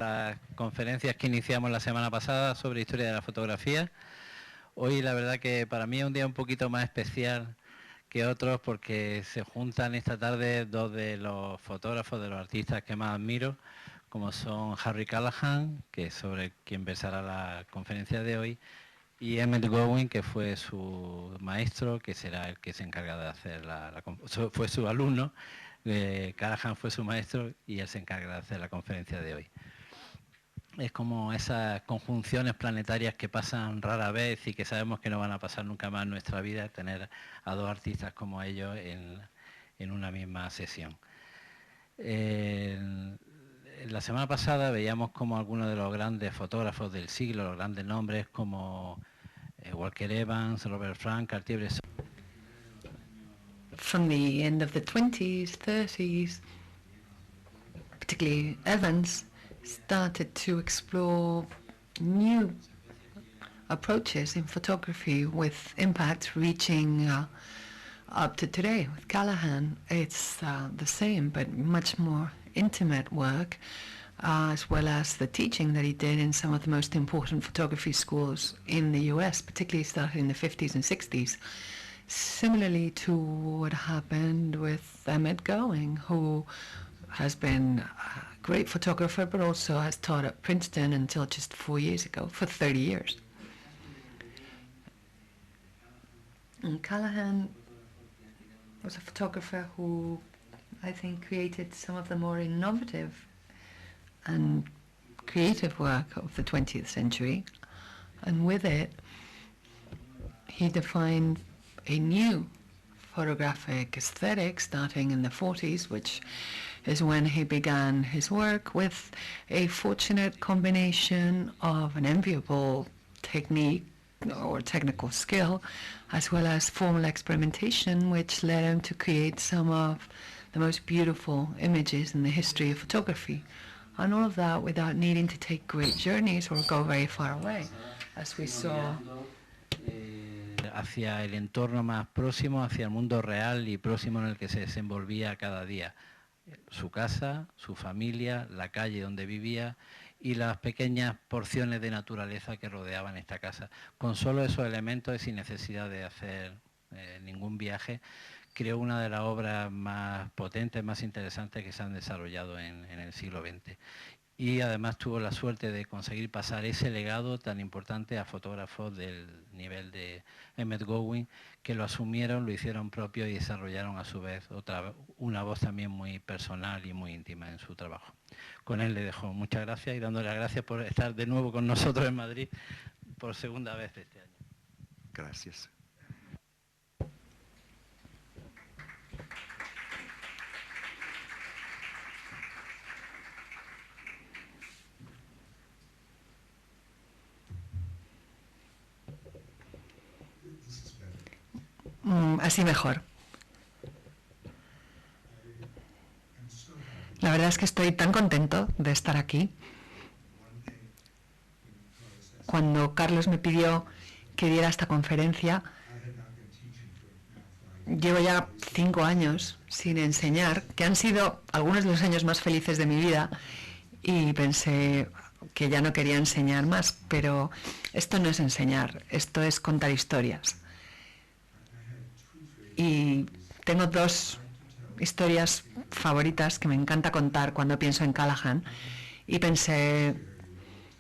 las conferencias que iniciamos la semana pasada sobre historia de la fotografía. Hoy la verdad que para mí es un día un poquito más especial que otros porque se juntan esta tarde dos de los fotógrafos, de los artistas que más admiro, como son Harry Callahan, que es sobre quien versará la conferencia de hoy, y Emmett Gowing, que fue su maestro, que será el que se encarga de hacer fue su alumno. Callahan fue su maestro y él se encarga de hacer la conferencia de hoy. Es como esas conjunciones planetarias que pasan rara vez y que sabemos que no van a pasar nunca más en nuestra vida, tener a dos artistas como ellos en una misma sesión. La semana pasada veíamos como algunos de los grandes fotógrafos del siglo, los grandes nombres como Walker Evans, Robert Frank, Cartier-Bresson. From the end of the 20s, 30s, particularly Evans, started to explore new approaches in photography with impact reaching up to today. With Callahan, it's the same, but much more intimate work, as well as the teaching that he did in some of the most important photography schools in the US, particularly starting in the 50s and 60s. Similarly to what happened with Emmett Gowing, who has been a great photographer, but also has taught at Princeton until just 4 years ago, for 30 years. And Callahan was a photographer who I think created some of the more innovative and creative work of the 20th century. And with it, he defined a new photographic aesthetic starting in the 40s, which is when he began his work, with a fortunate combination of an enviable technique or technical skill, as well as formal experimentation, which led him to create some of the most beautiful images in the history of photography. And all of that without needing to take great journeys or go very far away, as we saw. Hacia el entorno más próximo, hacia el mundo real y próximo en el que se desenvolvía cada día. Su casa, su familia, la calle donde vivía y las pequeñas porciones de naturaleza que rodeaban esta casa. Con solo esos elementos y sin necesidad de hacer ningún viaje, creó una de las obras más potentes, más interesantes que se han desarrollado en el siglo XX. Y además tuvo la suerte de conseguir pasar ese legado tan importante a fotógrafos del nivel de Emmett Gowing, que lo asumieron, lo hicieron propio y desarrollaron a su vez una voz también muy personal y muy íntima en su trabajo. Con él le dejo muchas gracias y dándole las gracias por estar de nuevo con nosotros en Madrid por segunda vez este año. Gracias. Así mejor. La verdad es que estoy tan contento de estar aquí. Cuando Carlos me pidió que diera esta conferencia, llevo ya 5 años sin enseñar, que han sido algunos de los años más felices de mi vida, y pensé que ya no quería enseñar más, pero esto no es enseñar, esto es contar historias. Y tengo 2 historias favoritas que me encanta contar cuando pienso en Callahan, y pensé,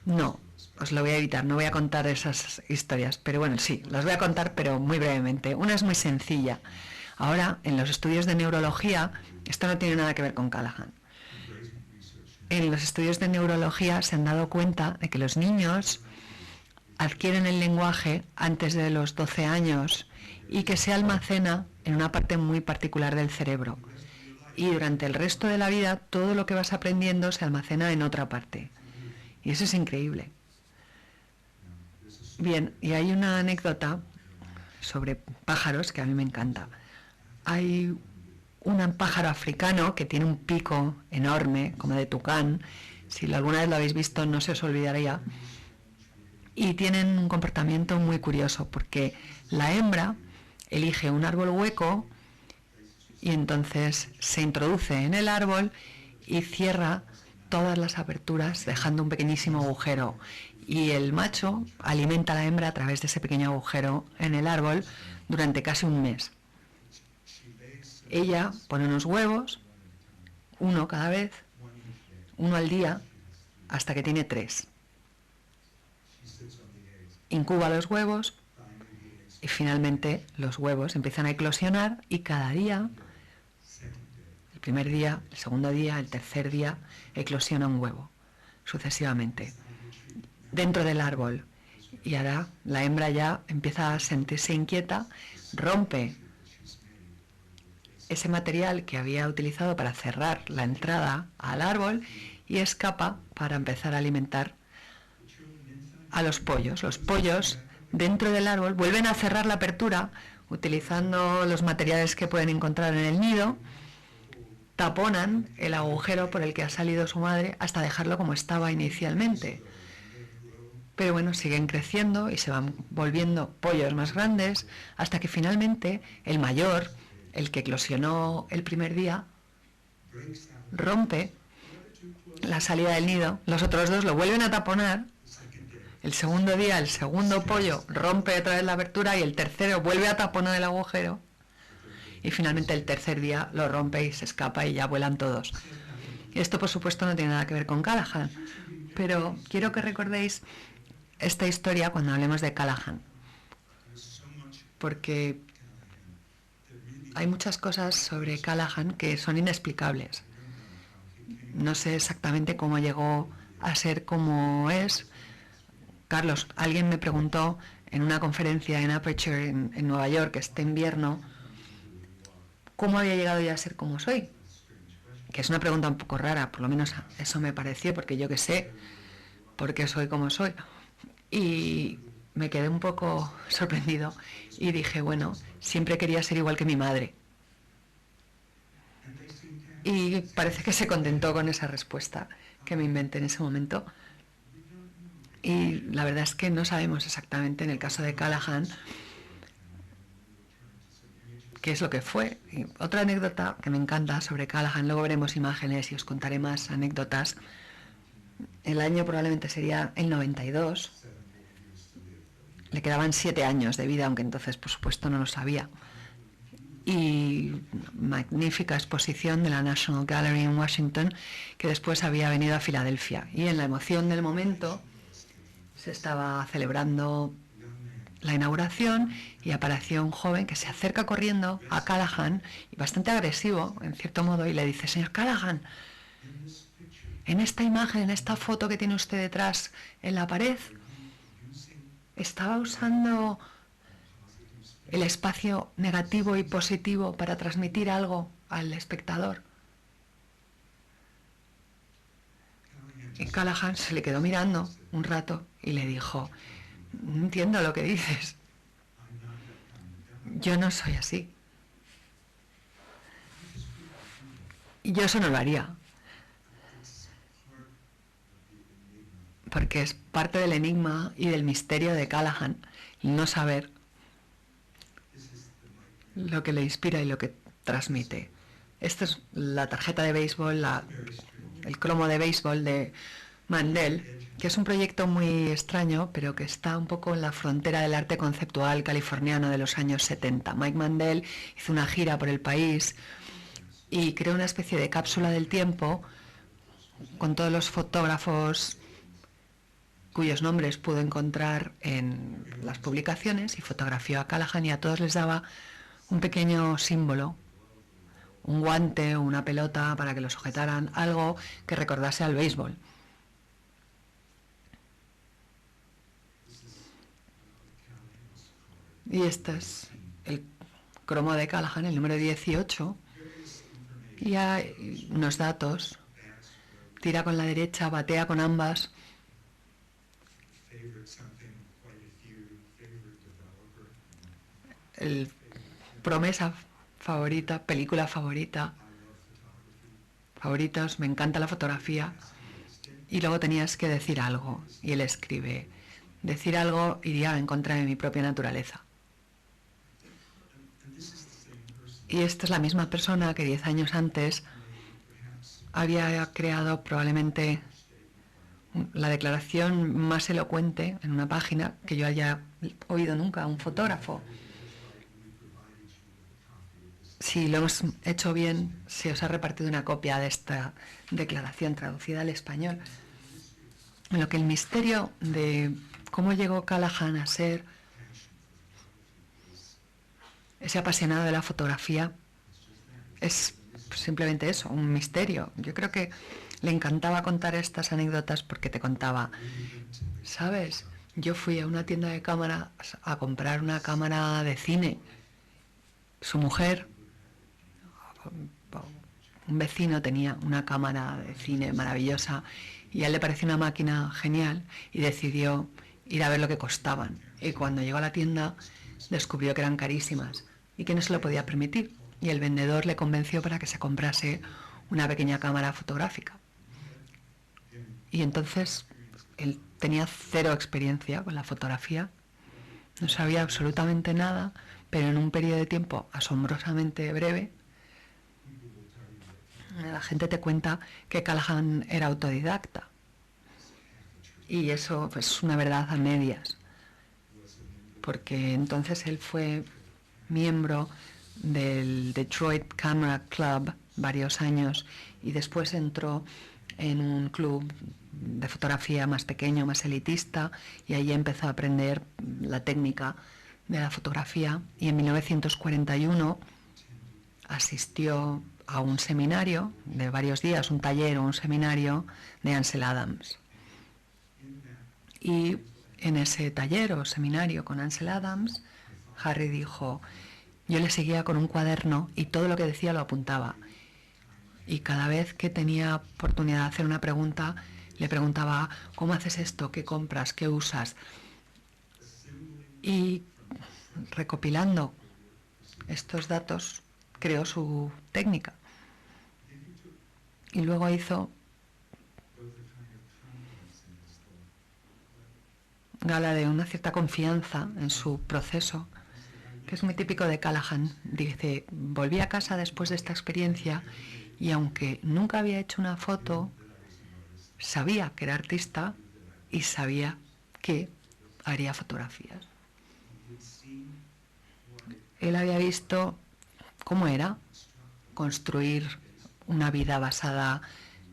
no, os lo voy a evitar, no voy a contar esas historias, pero bueno, sí, las voy a contar, pero muy brevemente. Una es muy sencilla. Ahora, en los estudios de neurología, esto no tiene nada que ver con Callahan. En los estudios de neurología se han dado cuenta de que los niños adquieren el lenguaje antes de los 12 años y que se almacena en una parte muy particular del cerebro. Y durante el resto de la vida todo lo que vas aprendiendo se almacena en otra parte. Y eso es increíble. Bien, y hay una anécdota sobre pájaros que a mí me encanta. Hay un pájaro africano que tiene un pico enorme, como de tucán. Si alguna vez lo habéis visto no se os olvidaría. Y tienen un comportamiento muy curioso, porque la hembra elige un árbol hueco y entonces se introduce en el árbol y cierra todas las aberturas, dejando un pequeñísimo agujero. Y el macho alimenta a la hembra a través de ese pequeño agujero en el árbol durante casi un mes. Ella pone unos huevos, uno cada vez, uno al día, hasta que tiene 3. Incuba los huevos y finalmente los huevos empiezan a eclosionar y cada día, el primer día, el segundo día, el tercer día, eclosiona un huevo, sucesivamente, dentro del árbol. Y ahora la hembra ya empieza a sentirse inquieta, rompe ese material que había utilizado para cerrar la entrada al árbol y escapa para empezar a alimentar a los pollos. Los pollos dentro del árbol vuelven a cerrar la apertura utilizando los materiales que pueden encontrar en el nido, taponan el agujero por el que ha salido su madre hasta dejarlo como estaba inicialmente. Pero bueno, siguen creciendo y se van volviendo pollos más grandes hasta que finalmente el mayor, el que eclosionó el primer día, rompe la salida del nido. Los otros 2 lo vuelven a taponar. El segundo día, el segundo pollo rompe otra vez la abertura y el tercero vuelve a taponar el agujero. Y finalmente el tercer día lo rompe y se escapa y ya vuelan todos. Y esto, por supuesto, no tiene nada que ver con Callahan. Pero quiero que recordéis esta historia cuando hablemos de Callahan. Porque hay muchas cosas sobre Callahan que son inexplicables. No sé exactamente cómo llegó a ser como es. Carlos, alguien me preguntó en una conferencia en Aperture en Nueva York este invierno cómo había llegado ya a ser como soy. Que es una pregunta un poco rara, por lo menos eso me pareció, porque yo que sé por qué soy como soy. Y me quedé un poco sorprendido y dije, bueno, siempre quería ser igual que mi madre. Y parece que se contentó con esa respuesta que me inventé en ese momento. Y la verdad es que no sabemos exactamente en el caso de Callahan qué es lo que fue. Y otra anécdota que me encanta sobre Callahan, luego veremos imágenes y os contaré más anécdotas. El año probablemente sería el 92. Le quedaban 7 años de vida, aunque entonces por supuesto no lo sabía. Y magnífica exposición de la National Gallery en Washington, que después había venido a Filadelfia. Y en la emoción del momento se estaba celebrando la inauguración y apareció un joven que se acerca corriendo a Callahan, y bastante agresivo, en cierto modo, y le dice: señor Callahan, en esta imagen, en esta foto que tiene usted detrás en la pared, estaba usando el espacio negativo y positivo para transmitir algo al espectador. Y Callahan se le quedó mirando un rato y le dijo: no entiendo lo que dices. Yo no soy así. Y yo eso no lo haría. Porque es parte del enigma y del misterio de Callahan, el no saber lo que le inspira y lo que transmite. Esta es la tarjeta de béisbol, el cromo de béisbol de Mandel, que es un proyecto muy extraño, pero que está un poco en la frontera del arte conceptual californiano de los años 70. Mike Mandel hizo una gira por el país y creó una especie de cápsula del tiempo con todos los fotógrafos cuyos nombres pudo encontrar en las publicaciones, y fotografió a Callahan, y a todos les daba un pequeño símbolo, un guante o una pelota para que lo sujetaran, algo que recordase al béisbol. Y este es el cromo de Callahan, el número 18, y hay unos datos. Tira con la derecha, batea con ambas. El promesa favorita, película favorita, favoritos, me encanta la fotografía. Y luego tenías que decir algo, y él escribe: decir algo iría en contra de mi propia naturaleza. Y esta es la misma persona que 10 años antes había creado probablemente la declaración más elocuente en una página que yo haya oído nunca a un fotógrafo. Si lo hemos hecho bien, se os ha repartido una copia de esta declaración traducida al español, en lo que el misterio de cómo llegó Callahan a ser ese apasionado de la fotografía es simplemente eso, un misterio. Yo creo que le encantaba contar estas anécdotas porque te contaba, ¿sabes? Yo fui a una tienda de cámaras a comprar una cámara de cine. Su mujer, un vecino, tenía una cámara de cine maravillosa y a él le pareció una máquina genial y decidió ir a ver lo que costaban. Y cuando llegó a la tienda descubrió que eran carísimas y que no se lo podía permitir. Y el vendedor le convenció para que se comprase una pequeña cámara fotográfica. Y entonces él tenía cero experiencia con la fotografía, no sabía absolutamente nada, pero en un periodo de tiempo asombrosamente breve, la gente te cuenta que Callahan era autodidacta. Y eso es una verdad a medias, porque entonces él fue miembro del Detroit Camera Club varios años y después entró en un club de fotografía más pequeño, más elitista, y ahí empezó a aprender la técnica de la fotografía, y en 1941 asistió a un seminario de varios días, un taller o un seminario de Ansel Adams. Y en ese taller o seminario con Ansel Adams, Harry dijo, yo le seguía con un cuaderno y todo lo que decía lo apuntaba. Y cada vez que tenía oportunidad de hacer una pregunta, le preguntaba, ¿cómo haces esto? ¿Qué compras? ¿Qué usas? Y recopilando estos datos, creó su técnica. Y luego hizo gala de una cierta confianza en su proceso, que es muy típico de Callahan. Dice, volví a casa después de esta experiencia y aunque nunca había hecho una foto, sabía que era artista y sabía que haría fotografías. Él había visto cómo era construir una vida basada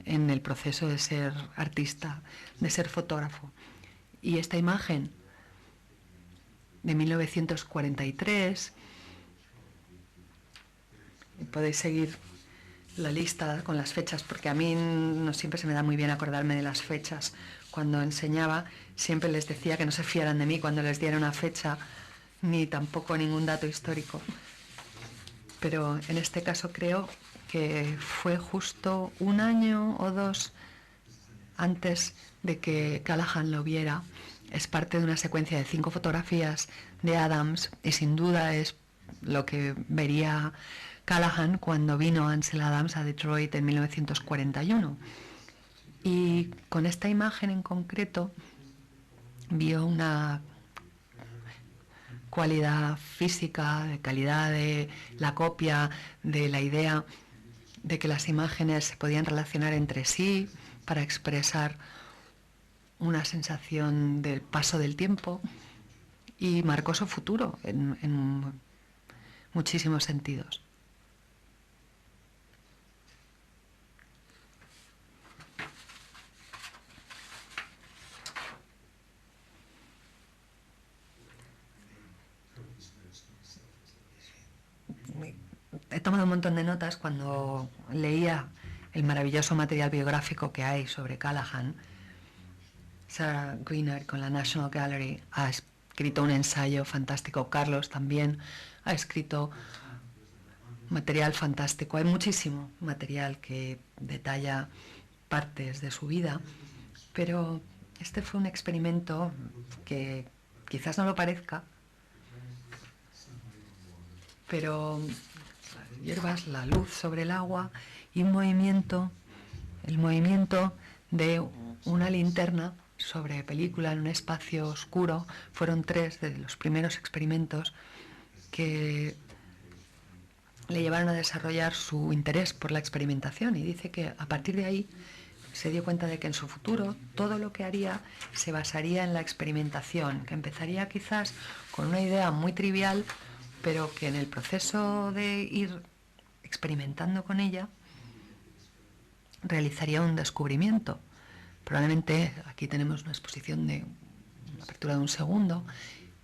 en el proceso de ser artista, de ser fotógrafo. Y esta imagen de 1943, podéis seguir la lista con las fechas, porque a mí no siempre se me da muy bien acordarme de las fechas. Cuando enseñaba siempre les decía que no se fiaran de mí cuando les diera una fecha, ni tampoco ningún dato histórico. Pero en este caso creo que fue justo un año o dos antes de que Callahan lo viera. Es parte de una secuencia de 5 fotografías de Adams y sin duda es lo que vería Callahan cuando vino Ansel Adams a Detroit en 1941. Y con esta imagen en concreto vio una cualidad física, de calidad de la copia, de la idea de que las imágenes se podían relacionar entre sí para expresar una sensación del paso del tiempo, y marcó su futuro en muchísimos sentidos. He tomado un montón de notas cuando leía el maravilloso material biográfico que hay sobre Callahan. Sarah Greenard con la National Gallery ha escrito un ensayo fantástico. Carlos también ha escrito material fantástico. Hay muchísimo material que detalla partes de su vida, pero este fue un experimento que quizás no lo parezca, pero las hierbas, la luz sobre el agua y un movimiento, el movimiento de una linterna sobre película en un espacio oscuro, fueron 3 de los primeros experimentos que le llevaron a desarrollar su interés por la experimentación, y dice que a partir de ahí se dio cuenta de que en su futuro todo lo que haría se basaría en la experimentación, que empezaría quizás con una idea muy trivial, pero que en el proceso de ir experimentando con ella realizaría un descubrimiento. Probablemente aquí tenemos una exposición de una apertura de un segundo,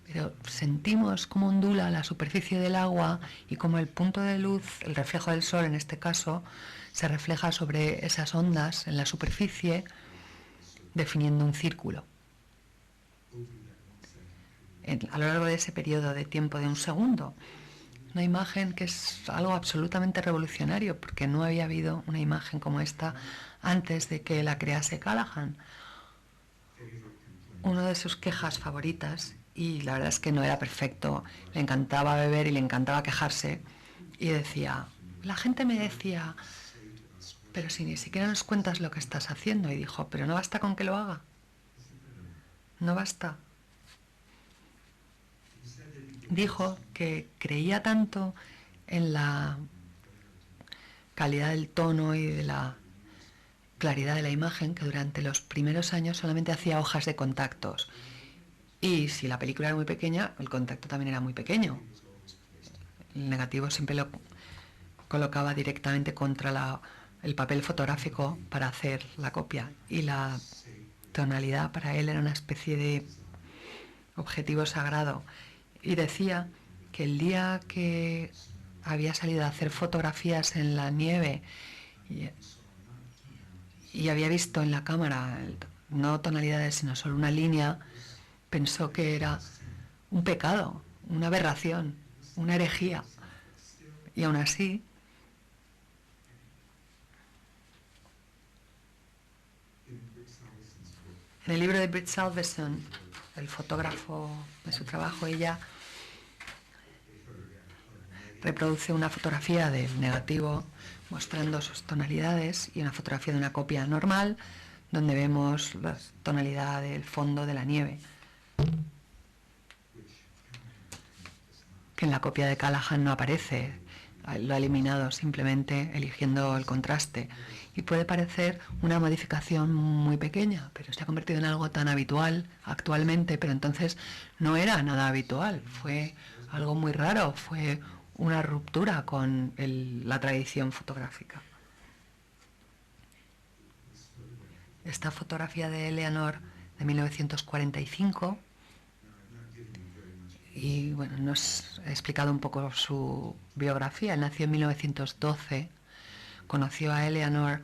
pero sentimos cómo ondula la superficie del agua y cómo el punto de luz, el reflejo del sol en este caso, se refleja sobre esas ondas en la superficie, definiendo un círculo. A lo largo de ese periodo de tiempo de un segundo, una imagen que es algo absolutamente revolucionario, porque no había habido una imagen como esta antes de que la crease Callahan. Una de sus quejas favoritas, y la verdad es que no era perfecto, le encantaba beber y le encantaba quejarse, y decía, la gente me decía, pero si ni siquiera nos cuentas lo que estás haciendo, y dijo, pero no basta con que lo haga, no basta. Dijo que creía tanto en la calidad del tono y de la claridad de la imagen que durante los primeros años solamente hacía hojas de contactos. Y si la película era muy pequeña, el contacto también era muy pequeño. El negativo siempre lo colocaba directamente contra el papel fotográfico para hacer la copia. Y la tonalidad para él era una especie de objetivo sagrado. Y decía que el día que había salido a hacer fotografías en la nieve y había visto en la cámara no tonalidades sino solo una línea, pensó que era un pecado, una aberración, una herejía. Y aún así, en el libro de Britt Salvesen, el fotógrafo de su trabajo, ella reproduce una fotografía del negativo mostrando sus tonalidades y una fotografía de una copia normal donde vemos la tonalidad del fondo de la nieve, que en la copia de Callahan no aparece, lo ha eliminado simplemente eligiendo el contraste, y puede parecer una modificación muy pequeña, pero se ha convertido en algo tan habitual actualmente, pero entonces no era nada habitual, fue algo muy raro, fue una ruptura con la tradición fotográfica. Esta fotografía de Eleanor de 1945, y bueno, nos he explicado un poco su biografía. Él nació en 1912, conoció a Eleanor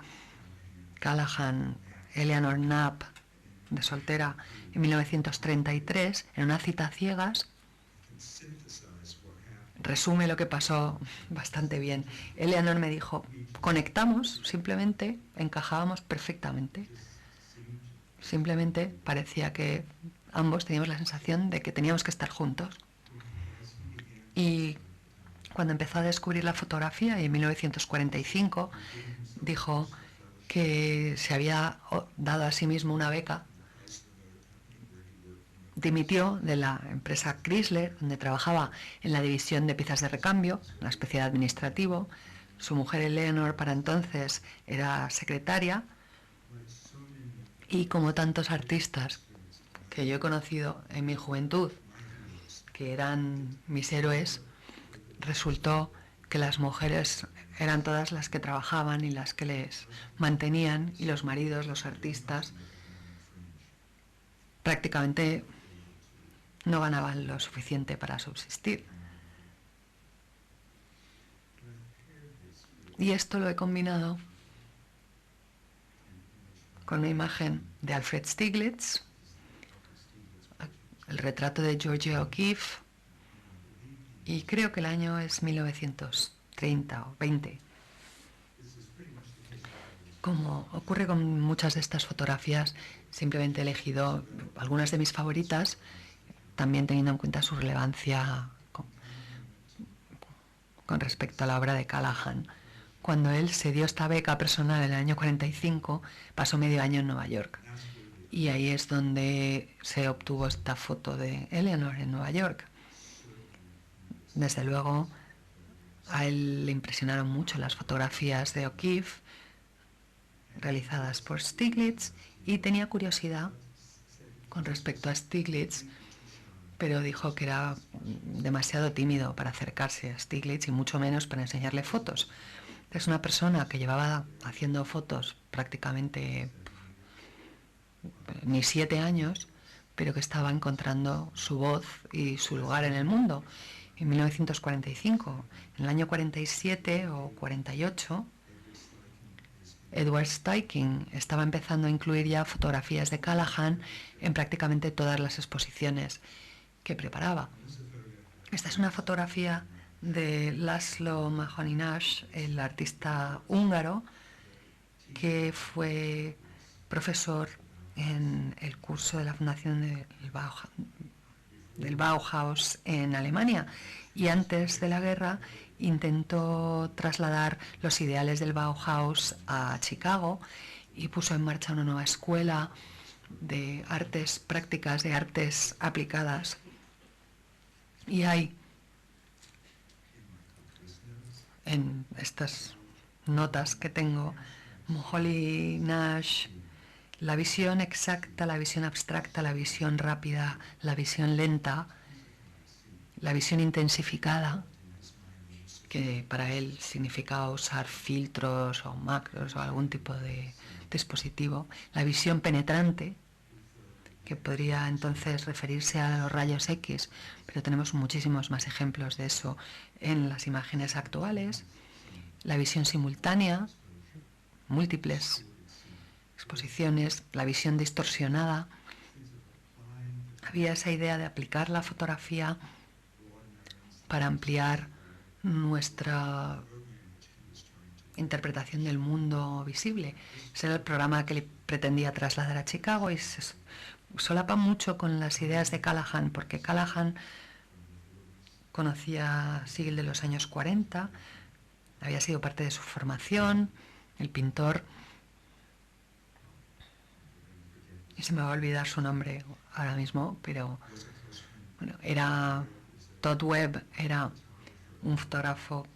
Callahan, Eleanor Knapp, de soltera, en 1933, en una cita a ciegas. Resume lo que pasó bastante bien. Eleanor me dijo, conectamos, simplemente encajábamos perfectamente. Simplemente parecía que ambos teníamos la sensación de que teníamos que estar juntos. Y cuando empezó a descubrir la fotografía, y en 1945, dijo que se había dado a sí mismo una beca. Dimitió de la empresa Chrysler, donde trabajaba en la división de piezas de recambio, una especie de administrativo. Su mujer Eleanor para entonces era secretaria, y como tantos artistas que yo he conocido en mi juventud, que eran mis héroes, resultó que las mujeres eran todas las que trabajaban y las que les mantenían, y los maridos, los artistas, prácticamente no ganaban lo suficiente para subsistir. Y esto lo he combinado con una imagen de Alfred Stieglitz, el retrato de Georgia O'Keeffe, y creo que el año es 1930 o 20. Como ocurre con muchas de estas fotografías, simplemente he elegido algunas de mis favoritas, también teniendo en cuenta su relevancia con respecto a la obra de Callahan. Cuando él se dio esta beca personal en el año 45, pasó medio año en Nueva York. Y ahí es donde se obtuvo esta foto de Eleanor en Nueva York. Desde luego, A él le impresionaron mucho las fotografías de O'Keeffe realizadas por Stiglitz y tenía curiosidad con respecto a Stiglitz, pero dijo que era demasiado tímido para acercarse a Stiglitz y mucho menos para enseñarle fotos. Es una persona que llevaba haciendo fotos prácticamente ni 7 años, pero que estaba encontrando su voz y su lugar en el mundo. En 1945, en el año 47 o 48, Edward Steichen estaba empezando a incluir ya fotografías de Callahan en prácticamente todas las exposiciones que preparaba. Esta es una fotografía de Laszlo Moholy-Nagy, el artista húngaro que fue profesor en el curso de la fundación del Bauhaus en Alemania, y antes de la guerra intentó trasladar los ideales del Bauhaus a Chicago y puso en marcha una nueva escuela de artes prácticas, de artes aplicadas. Y hay en estas notas que tengo Moholy-Nagy, la visión exacta, la visión abstracta, la visión rápida, la visión lenta, la visión intensificada, que para él significaba usar filtros o macros o algún tipo de dispositivo, la visión penetrante, que podría entonces referirse a los rayos X, pero tenemos muchísimos más ejemplos de eso en las imágenes actuales, la visión simultánea, múltiples exposiciones, la visión distorsionada. Había esa idea de aplicar la fotografía para ampliar nuestra interpretación del mundo visible. Ese era el programa que le pretendía trasladar a Chicago y se solapa mucho con las ideas de Callahan, porque Callahan conocía a Siegel de los años 40, había sido parte de su formación, el pintor, y se me va a olvidar su nombre ahora mismo, pero bueno, era Todd Webb, era un fotógrafo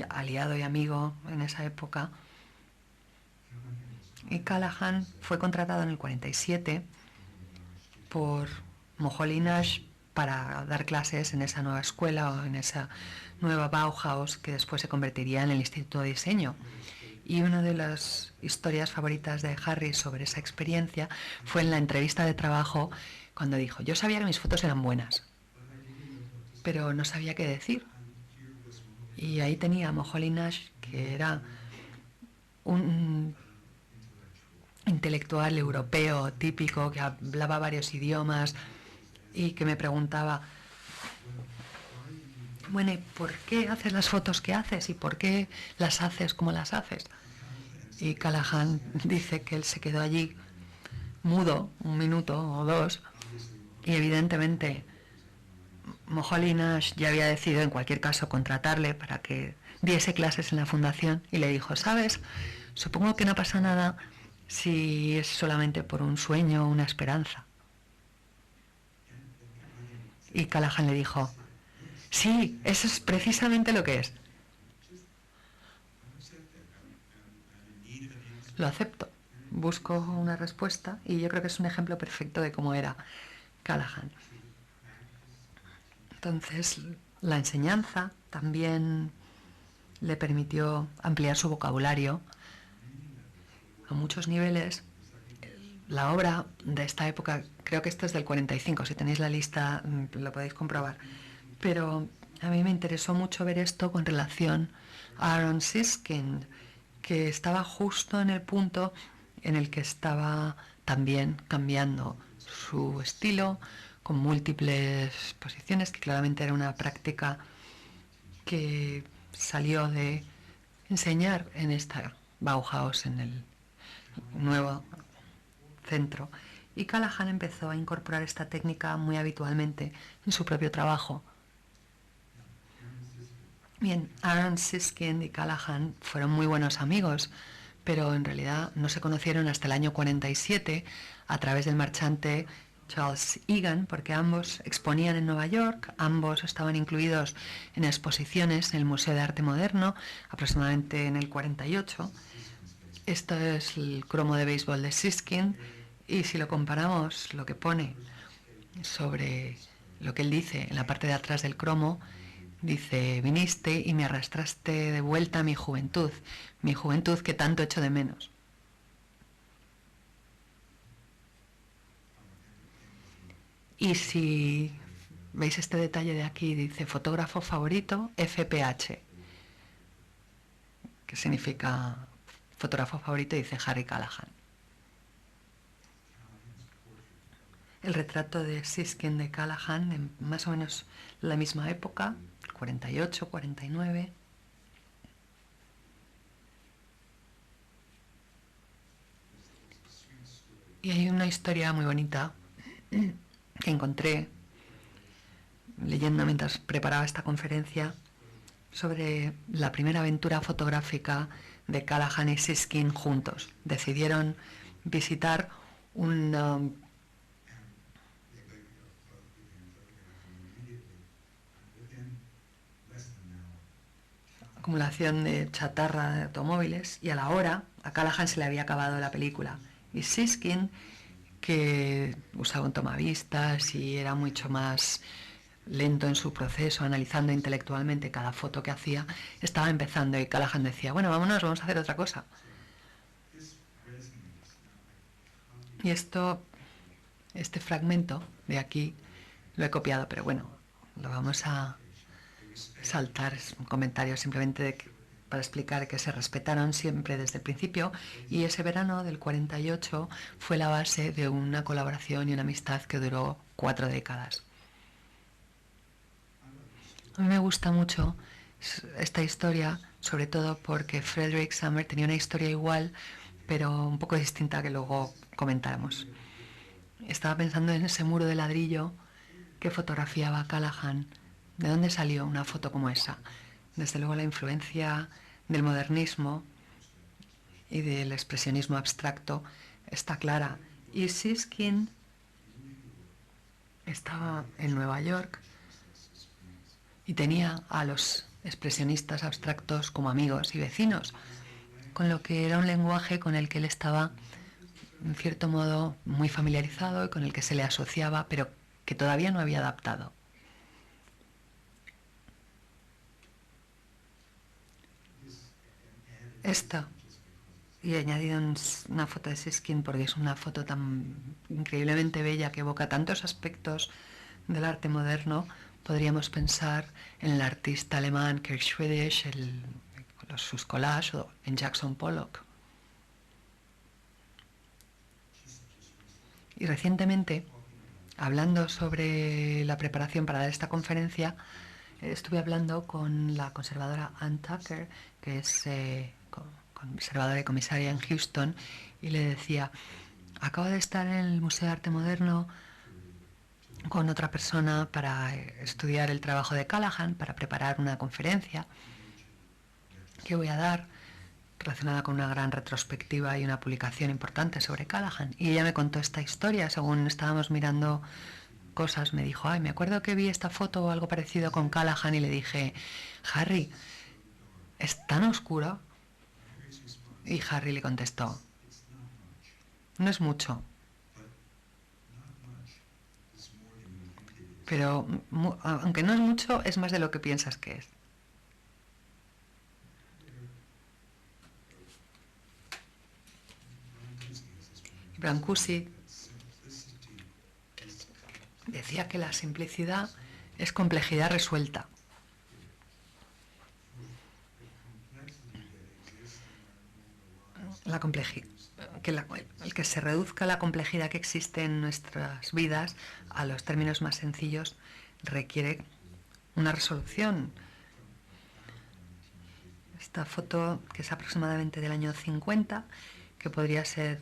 aliado y amigo en esa época, y Callahan fue contratado en el 47 por Moholy-Nagy para dar clases en esa nueva escuela o en esa nueva Bauhaus que después se convertiría en el Instituto de Diseño. Y una de las historias favoritas de Harry sobre esa experiencia fue en la entrevista de trabajo, cuando dijo: yo sabía que mis fotos eran buenas, pero no sabía qué decir. Y ahí tenía a Moholy-Nagy, que era un intelectual europeo típico, que hablaba varios idiomas y que me preguntaba: bueno, ¿y por qué haces las fotos que haces? ¿Y por qué las haces como las haces? Y Callahan dice que él se quedó allí mudo un minuto o dos, y evidentemente Moholy-Nagy ya había decidido en cualquier caso contratarle para que diese clases en la fundación, y le dijo: ¿sabes? Supongo que no pasa nada si es solamente por un sueño o una esperanza. Y Callahan le dijo: sí, eso es precisamente lo que es. Lo acepto, busco una respuesta, y yo creo que es un ejemplo perfecto de cómo era Callahan. Entonces, la enseñanza también le permitió ampliar su vocabulario a muchos niveles. La obra de esta época, creo que esto es del 45, si tenéis la lista lo podéis comprobar, pero a mí me interesó mucho ver esto con relación a Aaron Siskind, que estaba justo en el punto en el que estaba también cambiando su estilo, con múltiples posiciones, que claramente era una práctica que salió de enseñar en esta Bauhaus, en el nuevo centro, y Callahan empezó a incorporar esta técnica muy habitualmente en su propio trabajo. Bien, Aaron Siskind y Callahan fueron muy buenos amigos, pero en realidad no se conocieron hasta el año 47 a través del marchante Charles Egan, porque ambos exponían en Nueva York, ambos estaban incluidos en exposiciones en el Museo de Arte Moderno, aproximadamente en el 48. Esto es el cromo de béisbol de Siskin, y si lo comparamos, lo que pone sobre lo que él dice en la parte de atrás del cromo, dice: viniste y me arrastraste de vuelta a mi juventud que tanto echo de menos. Y si veis este detalle de aquí, dice fotógrafo favorito FPH, que significa fotógrafo favorito, dice Harry Callahan. El retrato de Siskin de Callahan en más o menos la misma época, 48, 49. Y hay una historia muy bonita que encontré leyendo mientras preparaba esta conferencia sobre la primera aventura fotográfica de Callahan y Siskin juntos. Decidieron visitar una acumulación de chatarra de automóviles, y a la hora a Callahan se le había acabado la película, y Siskin, que usaba un tomavistas y era mucho más lento en su proceso, analizando intelectualmente cada foto que hacía, estaba empezando, y Callahan decía: bueno, vámonos, vamos a hacer otra cosa. Y este fragmento de aquí lo he copiado, pero bueno, lo vamos a saltar. Es un comentario simplemente para explicar que se respetaron siempre desde el principio, y ese verano del 48 fue la base de una colaboración y una amistad que duró 4 décadas. A mí me gusta mucho esta historia, sobre todo porque Frederick Summer tenía una historia igual, pero un poco distinta, que luego comentáramos. Estaba pensando en ese muro de ladrillo que fotografiaba Callahan. ¿De dónde salió una foto como esa? Desde luego la influencia del modernismo y del expresionismo abstracto está clara. Y Siskin estaba en Nueva York y tenía a los expresionistas abstractos como amigos y vecinos, con lo que era un lenguaje con el que él estaba, en cierto modo, muy familiarizado y con el que se le asociaba, pero que todavía no había adaptado. Esto, y he añadido una foto de Siskin porque es una foto tan increíblemente bella que evoca tantos aspectos del arte moderno. Podríamos pensar en el artista alemán Kirk Schwedisch, sus collages, o en Jackson Pollock. Y recientemente, hablando sobre la preparación para dar esta conferencia, estuve hablando con la conservadora Ann Tucker, que es conservadora y comisaria en Houston, y le decía: acabo de estar en el Museo de Arte Moderno con otra persona para estudiar el trabajo de Callahan, para preparar una conferencia que voy a dar relacionada con una gran retrospectiva y una publicación importante sobre Callahan. Y ella me contó esta historia. Según estábamos mirando cosas, me dijo: ay, me acuerdo que vi esta foto o algo parecido con Callahan, y le dije: Harry, ¿es tan oscuro? Y Harry le contestó: no es mucho, pero aunque no es mucho, es más de lo que piensas que es. Brancusi decía que la simplicidad es complejidad resuelta. El que se reduzca la complejidad que existe en nuestras vidas a los términos más sencillos requiere una resolución. Esta foto, que es aproximadamente del año 50, que podría ser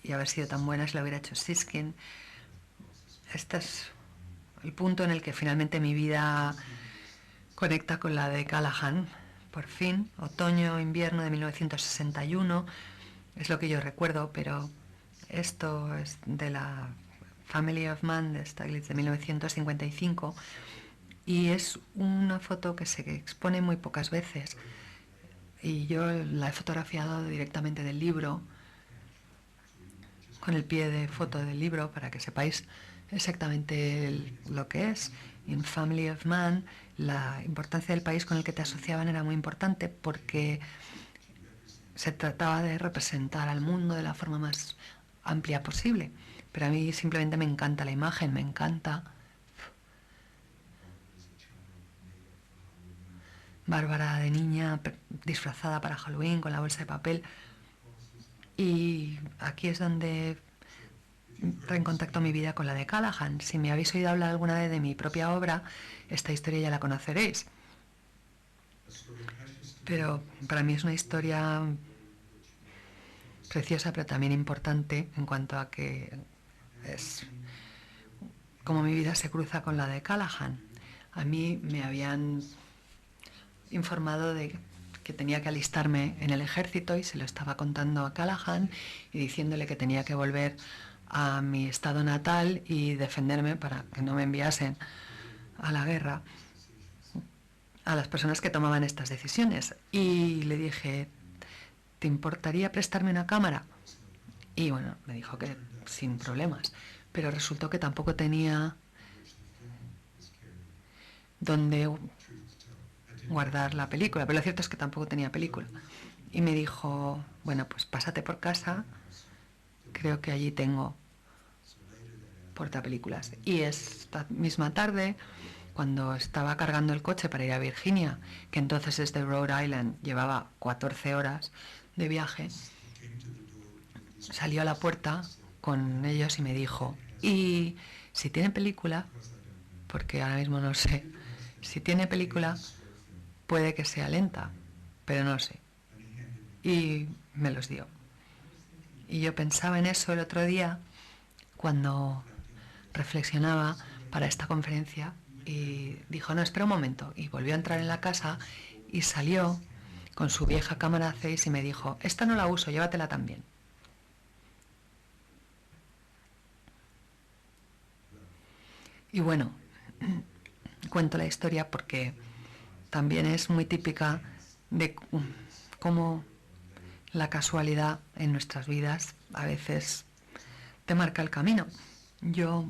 y haber sido tan buena si la hubiera hecho Siskin. Este es el punto en el que finalmente mi vida conecta con la de Callahan. Por fin, otoño-invierno de 1961, es lo que yo recuerdo, pero Esto es de la Family of Man de Stieglitz de 1955 y es una foto que se expone muy pocas veces y yo la he fotografiado directamente del libro con el pie de foto del libro para que sepáis exactamente lo que es. En Family of Man la importancia del país con el que te asociaban era muy importante porque se trataba de representar al mundo de la forma más amplia posible. Pero a mí simplemente me encanta la imagen, me encanta Bárbara de niña disfrazada para Halloween con la bolsa de papel. Y aquí es donde reencontacto mi vida con la de Callahan. Si me habéis oído hablar alguna vez de mi propia obra, esta historia ya la conoceréis. Pero para mí es una historia preciosa, pero también importante en cuanto a que es como mi vida se cruza con la de Callahan. A mí me habían informado de que tenía que alistarme en el ejército y se lo estaba contando a Callahan y diciéndole que tenía que volver a mi estado natal y defenderme para que no me enviasen a la guerra a las personas que tomaban estas decisiones. Y le dije, ¿te importaría prestarme una cámara? Y bueno, me dijo que sin problemas, pero resultó que tampoco tenía donde guardar la película, pero lo cierto es que tampoco tenía película. Y me dijo, bueno, pues pásate por casa, creo que allí tengo portapelículas. Y esta misma tarde, cuando estaba cargando el coche para ir a Virginia, que entonces desde Rhode Island llevaba 14 horas de viaje, salió a la puerta con ellos y me dijo, y si tiene película, porque ahora mismo no sé, si tiene película puede que sea lenta, pero no sé. Y me los dio. Y yo pensaba en eso el otro día cuando reflexionaba para esta conferencia y dijo, no, espera un momento. Y volvió a entrar en la casa y salió con su vieja cámara 6 y me dijo, esta no la uso, llévatela también. Y bueno, cuento la historia porque también es muy típica de cómo la casualidad en nuestras vidas a veces te marca el camino. Yo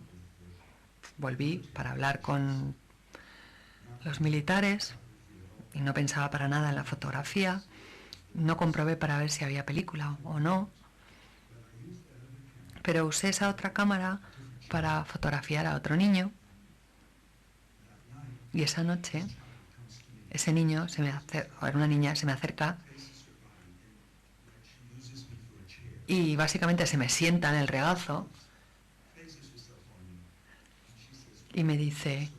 volví para hablar con los militares y no pensaba para nada en la fotografía. No comprobé para ver si había película o no, pero usé esa otra cámara para fotografiar a otro niño y esa noche ese niño o una niña se me acerca y básicamente se me sienta en el regazo y me dice,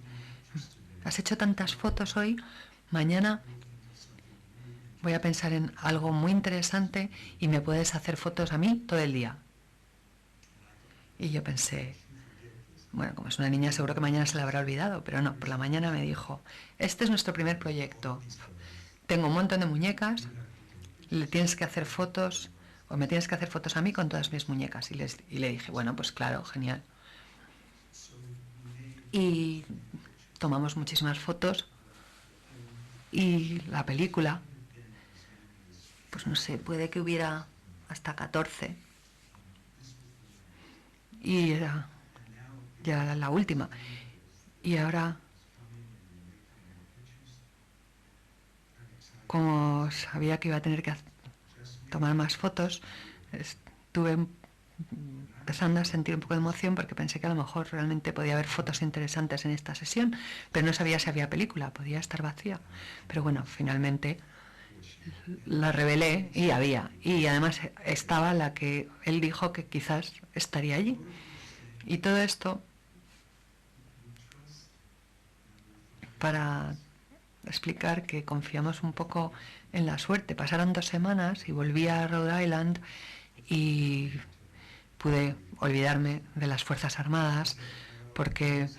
has hecho tantas fotos hoy, mañana voy a pensar en algo muy interesante y me puedes hacer fotos a mí todo el día. Y yo pensé, bueno, como es una niña seguro que mañana se la habrá olvidado, pero no, por la mañana me dijo, este es nuestro primer proyecto, tengo un montón de muñecas, le tienes que hacer fotos, o me tienes que hacer fotos a mí con todas mis muñecas. Y le dije, bueno, pues claro, genial. Y tomamos muchísimas fotos y la película, pues no sé, puede que hubiera hasta 14 y era ya la última. Y ahora, como sabía que iba a tener que tomar más fotos, estuve empezando a sentir un poco de emoción porque pensé que a lo mejor realmente podía haber fotos interesantes en esta sesión, pero no sabía si había película, podía estar vacía. Pero bueno, finalmente la revelé y había. Y además estaba la que él dijo que quizás estaría allí. Y todo esto para explicar que confiamos un poco en la suerte. Pasaron 2 semanas y volví a Rhode Island y pude olvidarme de las Fuerzas Armadas porque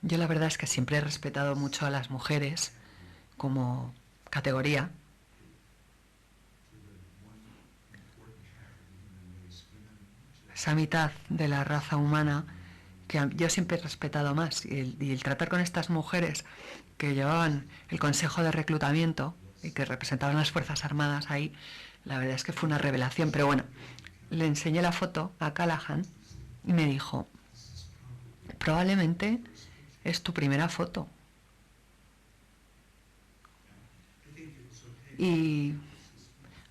yo la verdad es que siempre he respetado mucho a las mujeres como categoría. esa mitad de la raza humana que yo siempre he respetado más, y el tratar con estas mujeres que llevaban el consejo de reclutamiento y que representaban las Fuerzas Armadas ahí, la verdad es que fue una revelación. Pero bueno, le enseñé la foto a Callahan y me dijo, probablemente es tu primera foto. Y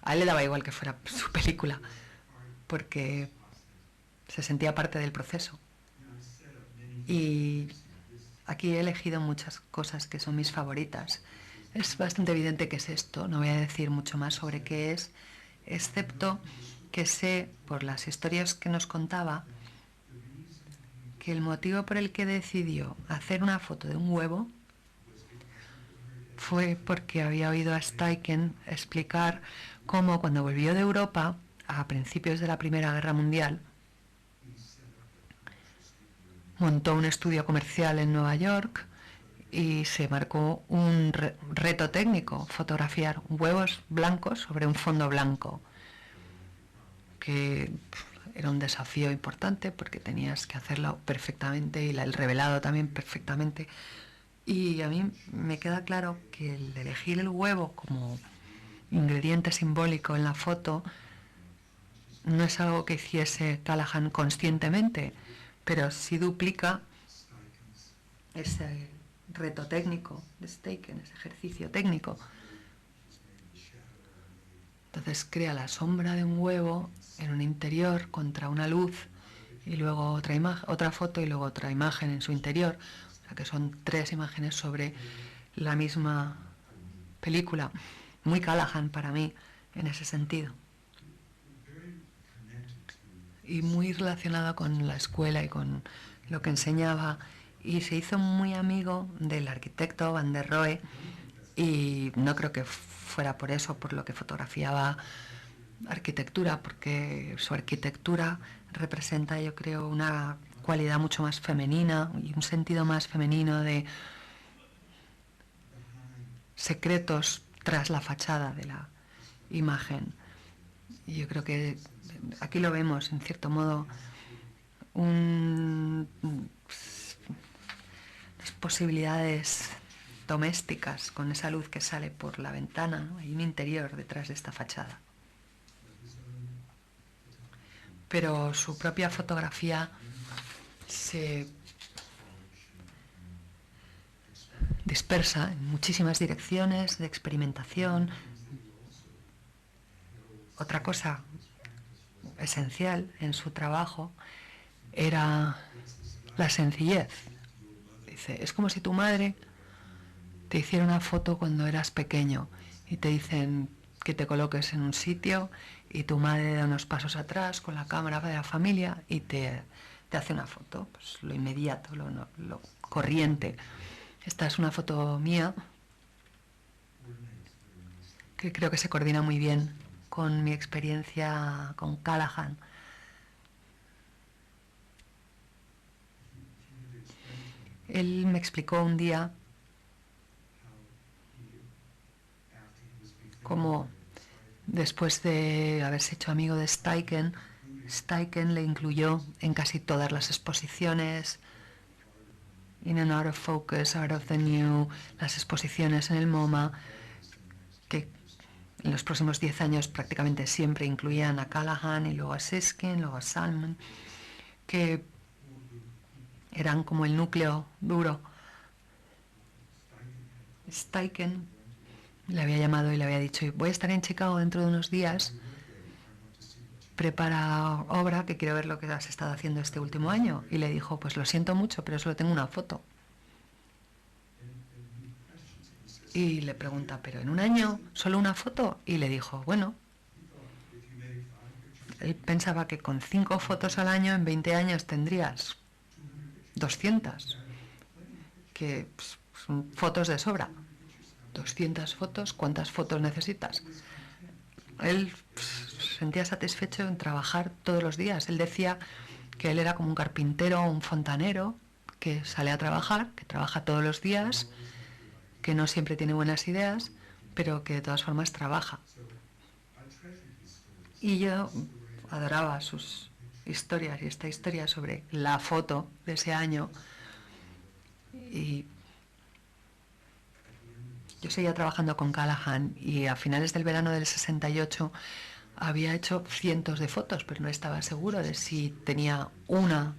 a él le daba igual que fuera su película, porque se sentía parte del proceso. Y aquí he elegido muchas cosas que son mis favoritas. Es bastante evidente que es esto, no voy a decir mucho más sobre qué es, excepto que sé, por las historias que nos contaba, que el motivo por el que decidió hacer una foto de un huevo fue porque había oído a Steichen explicar cómo cuando volvió de Europa, a principios de la Primera Guerra Mundial, montó un estudio comercial en Nueva York y se marcó un reto técnico, fotografiar huevos blancos sobre un fondo blanco, que era un desafío importante porque tenías que hacerlo perfectamente y el revelado también perfectamente. Y a mí me queda claro que el elegir el huevo como ingrediente simbólico en la foto no es algo que hiciese Callahan conscientemente, pero sí duplica ese reto técnico de Steichen, ese ejercicio técnico. Entonces crea la sombra de un huevo en un interior contra una luz y luego otra foto y luego otra imagen en su interior. O sea que son 3 imágenes sobre la misma película. Muy Callahan para mí en ese sentido. Y muy relacionado con la escuela y con lo que enseñaba. Y se hizo muy amigo del arquitecto Van der Rohe, y no creo que fuera por eso, por lo que fotografiaba arquitectura, porque su arquitectura representa, yo creo, una cualidad mucho más femenina y un sentido más femenino de secretos tras la fachada de la imagen. Y yo creo que aquí lo vemos, en cierto modo, unas posibilidades domésticas con esa luz que sale por la ventana, ¿no? Hay un interior detrás de esta fachada. Pero su propia fotografía se dispersa en muchísimas direcciones de experimentación. Otra cosa esencial en su trabajo era la sencillez. Dice, es como si tu madre te hiciera una foto cuando eras pequeño y te dicen que te coloques en un sitio y tu madre da unos pasos atrás con la cámara de la familia y te hace una foto, pues lo inmediato, lo corriente. Esta es una foto mía que creo que se coordina muy bien con mi experiencia con Callahan. Él me explicó un día cómo, después de haberse hecho amigo de Steichen, Steichen le incluyó en casi todas las exposiciones, In and Out of Focus, Out of the New, las exposiciones en el MoMA, que en los próximos 10 años prácticamente siempre incluían a Callahan y luego a Siskin, luego a Salmon, que eran como el núcleo duro. Steichen le había llamado y le había dicho, voy a estar en Chicago dentro de unos días, prepara obra, que quiero ver lo que has estado haciendo este último año. Y le dijo, pues lo siento mucho, pero solo tengo una foto. Y le pregunta, ¿pero en un año solo una foto? Y le dijo, bueno, él pensaba que con 5 fotos al año en 20 años tendrías 200, que pues, son fotos de sobra. 200 fotos, ¿cuántas fotos necesitas? Él se sentía satisfecho en trabajar todos los días. Él decía que él era como un carpintero o un fontanero que sale a trabajar, que trabaja todos los días, que no siempre tiene buenas ideas, pero que de todas formas trabaja. Y yo adoraba sus historias y esta historia sobre la foto de ese año. Y yo seguía trabajando con Callahan y a finales del verano del 68 había hecho cientos de fotos, pero no estaba seguro de si tenía una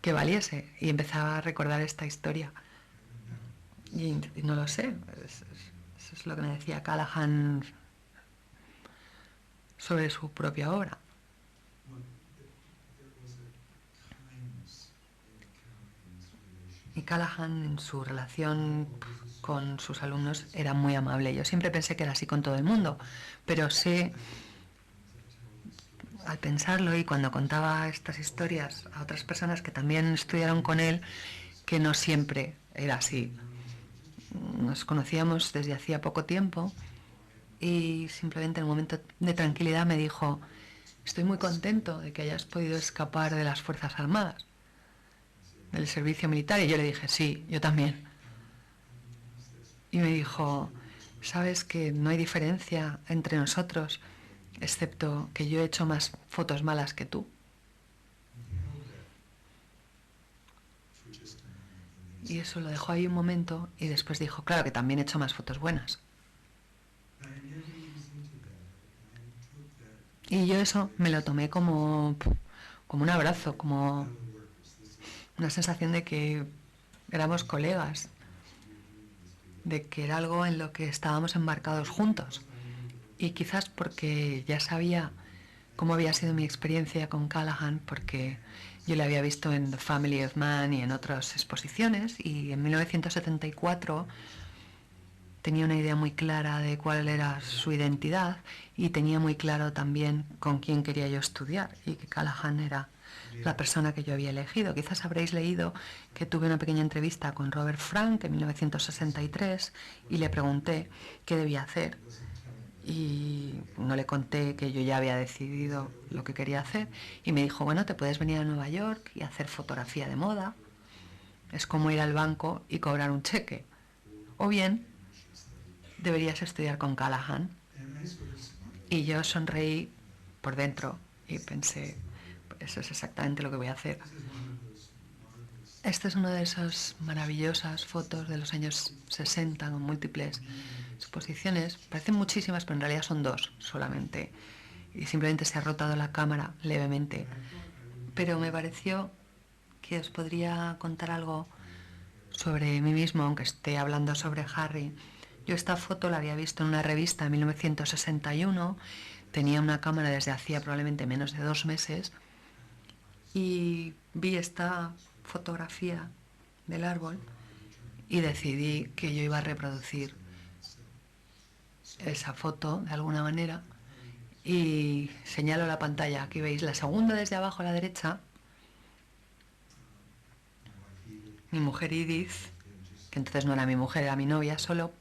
que valiese. Y empezaba a recordar esta historia. Y no lo sé, eso es lo que me decía Callahan sobre su propia obra. Y Callahan en su relación con sus alumnos era muy amable. Yo siempre pensé que era así con todo el mundo, pero sé, al pensarlo y cuando contaba estas historias a otras personas que también estudiaron con él, que no siempre era así. Nos conocíamos desde hacía poco tiempo y simplemente en un momento de tranquilidad me dijo: estoy muy contento de que hayas podido escapar de las Fuerzas Armadas, del servicio militar. Y yo le dije: sí, yo también. Y me dijo: sabes que no hay diferencia entre nosotros, excepto que yo he hecho más fotos malas que tú. Y eso lo dejó ahí un momento y después dijo: claro que también he hecho más fotos buenas. Y yo eso me lo tomé como un abrazo, como una sensación de que éramos colegas, de que era algo en lo que estábamos embarcados juntos. Y quizás porque ya sabía cómo había sido mi experiencia con Callahan, porque yo le había visto en The Family of Man y en otras exposiciones, y en 1974 tenía una idea muy clara de cuál era su identidad y tenía muy claro también con quién quería yo estudiar, y que Callahan era la persona que yo había elegido. Quizás habréis leído que tuve una pequeña entrevista con Robert Frank en 1963 y le pregunté qué debía hacer. Y no le conté que yo ya había decidido lo que quería hacer y me dijo: bueno, te puedes venir a Nueva York y hacer fotografía de moda. Es como ir al banco y cobrar un cheque. O bien, deberías estudiar con Callahan. Y yo sonreí por dentro y pensé: eso es exactamente lo que voy a hacer. Esta es una de esas maravillosas fotos de los años 60 con múltiples exposiciones. Parecen muchísimas, pero en realidad son dos solamente. Y simplemente se ha rotado la cámara levemente. Pero me pareció que os podría contar algo sobre mí mismo, aunque esté hablando sobre Harry. Yo esta foto la había visto en una revista en 1961, tenía una cámara desde hacía probablemente menos de 2 meses y vi esta fotografía del árbol y decidí que yo iba a reproducir esa foto de alguna manera y señalo la pantalla. Aquí veis la segunda desde abajo a la derecha, mi mujer Edith, que entonces no era mi mujer, era mi novia solo,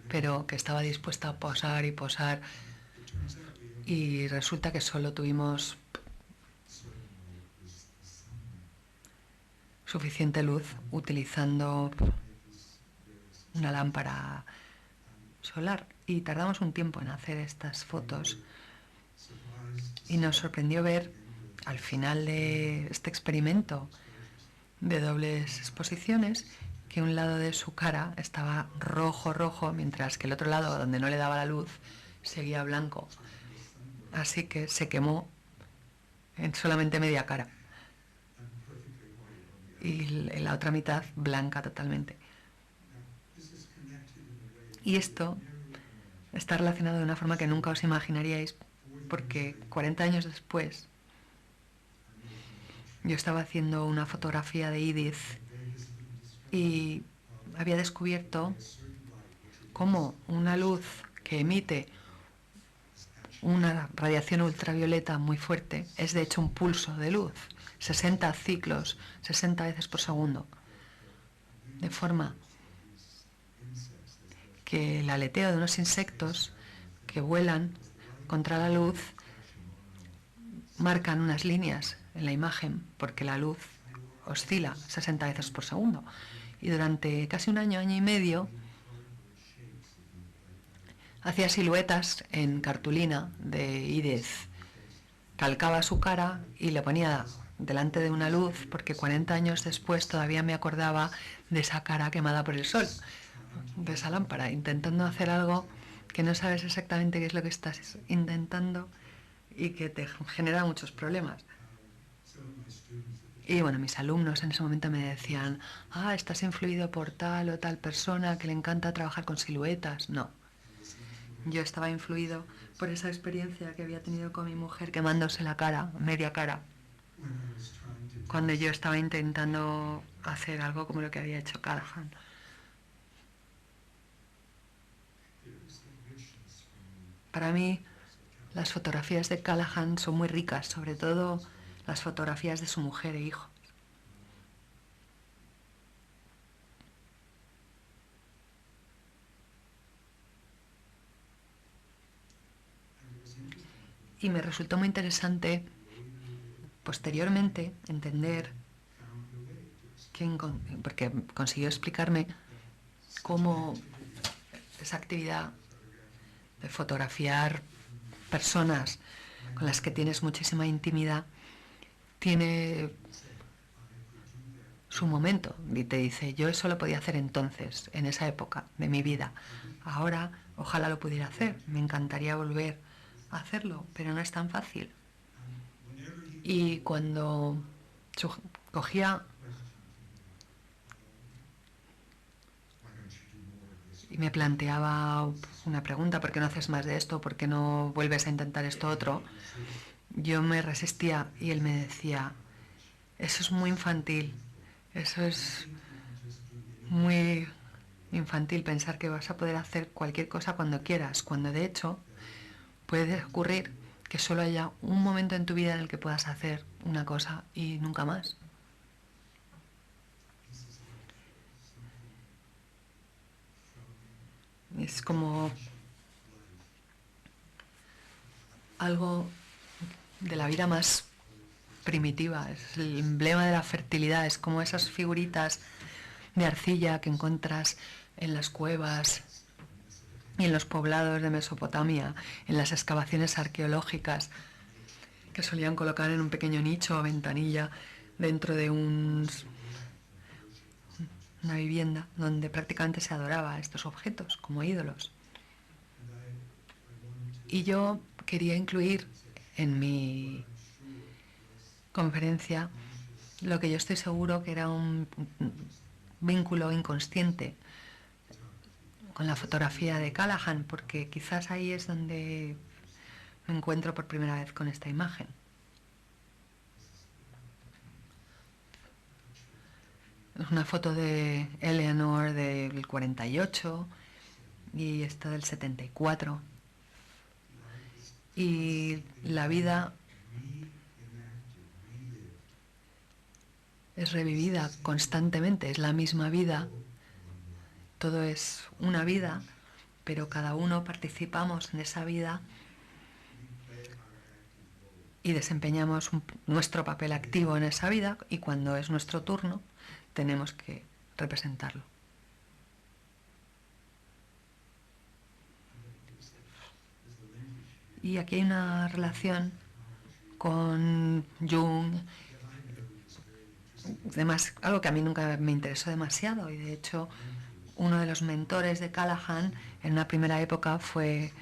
pero que estaba dispuesta a posar y posar, y resulta que solo tuvimos suficiente luz utilizando una lámpara solar y tardamos un tiempo en hacer estas fotos y nos sorprendió ver al final de este experimento de dobles exposiciones que un lado de su cara estaba rojo, mientras que el otro lado, donde no le daba la luz, seguía blanco. Así que se quemó en solamente media cara y la otra mitad blanca totalmente. Y esto está relacionado de una forma que nunca os imaginaríais, porque 40 años después yo estaba haciendo una fotografía de Edith y había descubierto cómo una luz que emite una radiación ultravioleta muy fuerte es de hecho un pulso de luz, 60 ciclos, 60 veces por segundo, de forma que el aleteo de unos insectos que vuelan contra la luz marcan unas líneas en la imagen porque la luz oscila 60 veces por segundo. Y durante casi un año, año y medio, hacía siluetas en cartulina de Edith calcaba su cara y le ponía delante de una luz, porque 40 años después todavía me acordaba de esa cara quemada por el sol, de esa lámpara, intentando hacer algo que no sabes exactamente qué es lo que estás intentando y que te genera muchos problemas. Y bueno, mis alumnos en ese momento me decían, estás influido por tal o tal persona que le encanta trabajar con siluetas. No, yo estaba influido por esa experiencia que había tenido con mi mujer quemándose la cara, media cara, cuando yo estaba intentando hacer algo como lo que había hecho Callahan. Para mí, las fotografías de Callahan son muy ricas, sobre todo las fotografías de su mujer e hijos. Y me resultó muy interesante posteriormente entender, porque consiguió explicarme cómo esa actividad de fotografiar personas con las que tienes muchísima intimidad tiene su momento. Y te dice, yo eso lo podía hacer entonces, en esa época de mi vida. Ahora ojalá lo pudiera hacer, me encantaría volver a hacerlo, pero no es tan fácil. Y cuando cogía y me planteaba una pregunta, ¿por qué no haces más de esto? ¿Por qué no vuelves a intentar esto otro? Yo me resistía y él me decía, eso es muy infantil, eso es muy infantil pensar que vas a poder hacer cualquier cosa cuando quieras, cuando de hecho puede ocurrir que solo haya un momento en tu vida en el que puedas hacer una cosa y nunca más. Es como algo de la vida más primitiva, es el emblema de la fertilidad, es como esas figuritas de arcilla que encuentras en las cuevas y en los poblados de Mesopotamia, en las excavaciones arqueológicas que solían colocar en un pequeño nicho o ventanilla dentro de una vivienda donde prácticamente se adoraba a estos objetos como ídolos. Y yo quería incluir en mi conferencia lo que yo estoy seguro que era un vínculo inconsciente con la fotografía de Callahan, porque quizás ahí es donde me encuentro por primera vez con esta imagen. Es una foto de Eleanor del 48 y esta del 74. Y la vida es revivida constantemente, es la misma vida, todo es una vida, pero cada uno participamos en esa vida y desempeñamos nuestro papel activo en esa vida, y cuando es nuestro turno tenemos que representarlo. Y aquí hay una relación con Jung, algo que a mí nunca me interesó demasiado, y de hecho uno de los mentores de Callahan en una primera época fue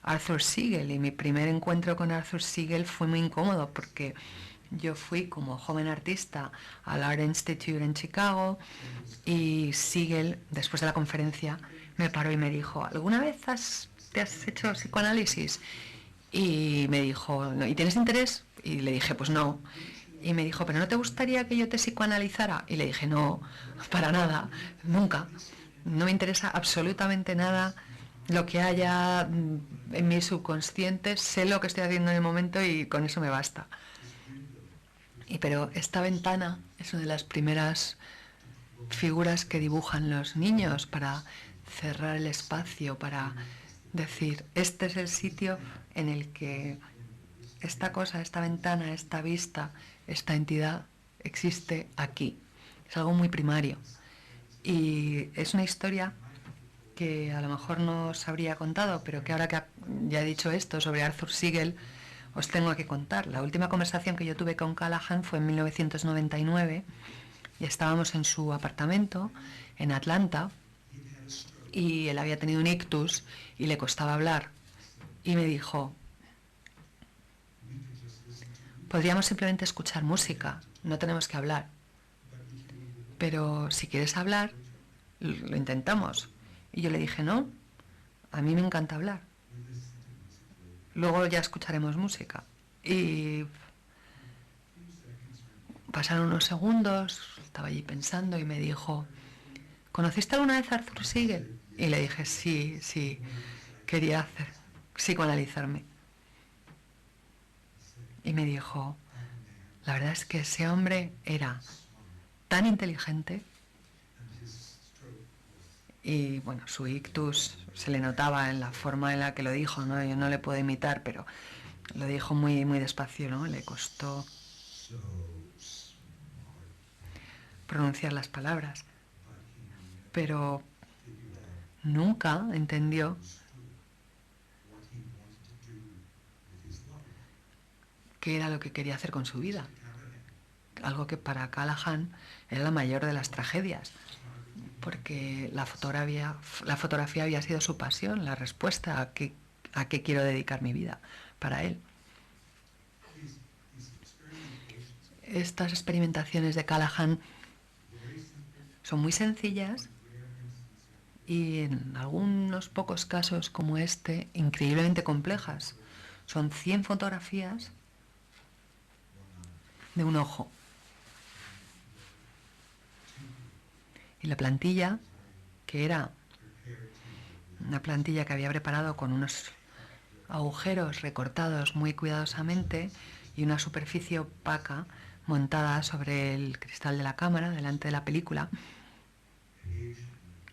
Arthur Siegel, y mi primer encuentro con Arthur Siegel fue muy incómodo porque yo fui como joven artista al Art Institute en Chicago y Siegel, después de la conferencia, me paró y me dijo, ¿alguna vez te has hecho psicoanálisis? Y me dijo, ¿y tienes interés? Y le dije, pues no. Y me dijo, ¿pero no te gustaría que yo te psicoanalizara? Y le dije, no, para nada, nunca. No me interesa absolutamente nada lo que haya en mi subconsciente, sé lo que estoy haciendo en el momento y con eso me basta. Pero esta ventana es una de las primeras figuras que dibujan los niños para cerrar el espacio, para decir, este es el sitio en el que esta cosa, esta ventana, esta vista, esta entidad existe aquí. Es algo muy primario. Y es una historia que a lo mejor no os habría contado, pero que ahora que ya he dicho esto sobre Arthur Siegel, os tengo que contar. La última conversación que yo tuve con Callahan fue en 1999 y estábamos en su apartamento en Atlanta y él había tenido un ictus y le costaba hablar y me dijo, podríamos simplemente escuchar música, no tenemos que hablar, pero si quieres hablar, lo intentamos. Y yo le dije, no, a mí me encanta hablar. Luego ya escucharemos música. Y pasaron unos segundos, estaba allí pensando y me dijo, ¿conociste alguna vez a Arthur Siegel? Y le dije, sí, quería psicoanalizarme. Y me dijo, la verdad es que ese hombre era tan inteligente y bueno, su ictus se le notaba en la forma en la que lo dijo, ¿no? Yo no le puedo imitar, pero lo dijo muy, muy despacio, ¿no? Le costó pronunciar las palabras, pero nunca entendió qué era lo que quería hacer con su vida. Algo que para Callahan era la mayor de las tragedias, porque la fotografía había sido su pasión, la respuesta a qué quiero dedicar mi vida para él. Estas experimentaciones de Callahan son muy sencillas y en algunos pocos casos como este, increíblemente complejas. Son 100 fotografías de un ojo. Y la plantilla, que era una plantilla que había preparado con unos agujeros recortados muy cuidadosamente y una superficie opaca montada sobre el cristal de la cámara, delante de la película,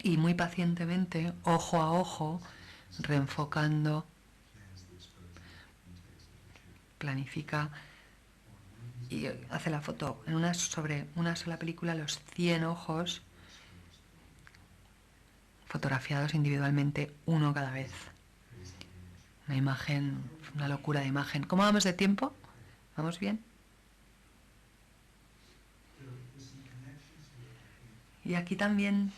y muy pacientemente, ojo a ojo, reenfocando, planifica y hace la foto sobre una sola película, los 100 ojos fotografiados individualmente, uno cada vez. Una imagen, una locura de imagen. ¿Cómo vamos de tiempo? ¿Vamos bien? Y aquí también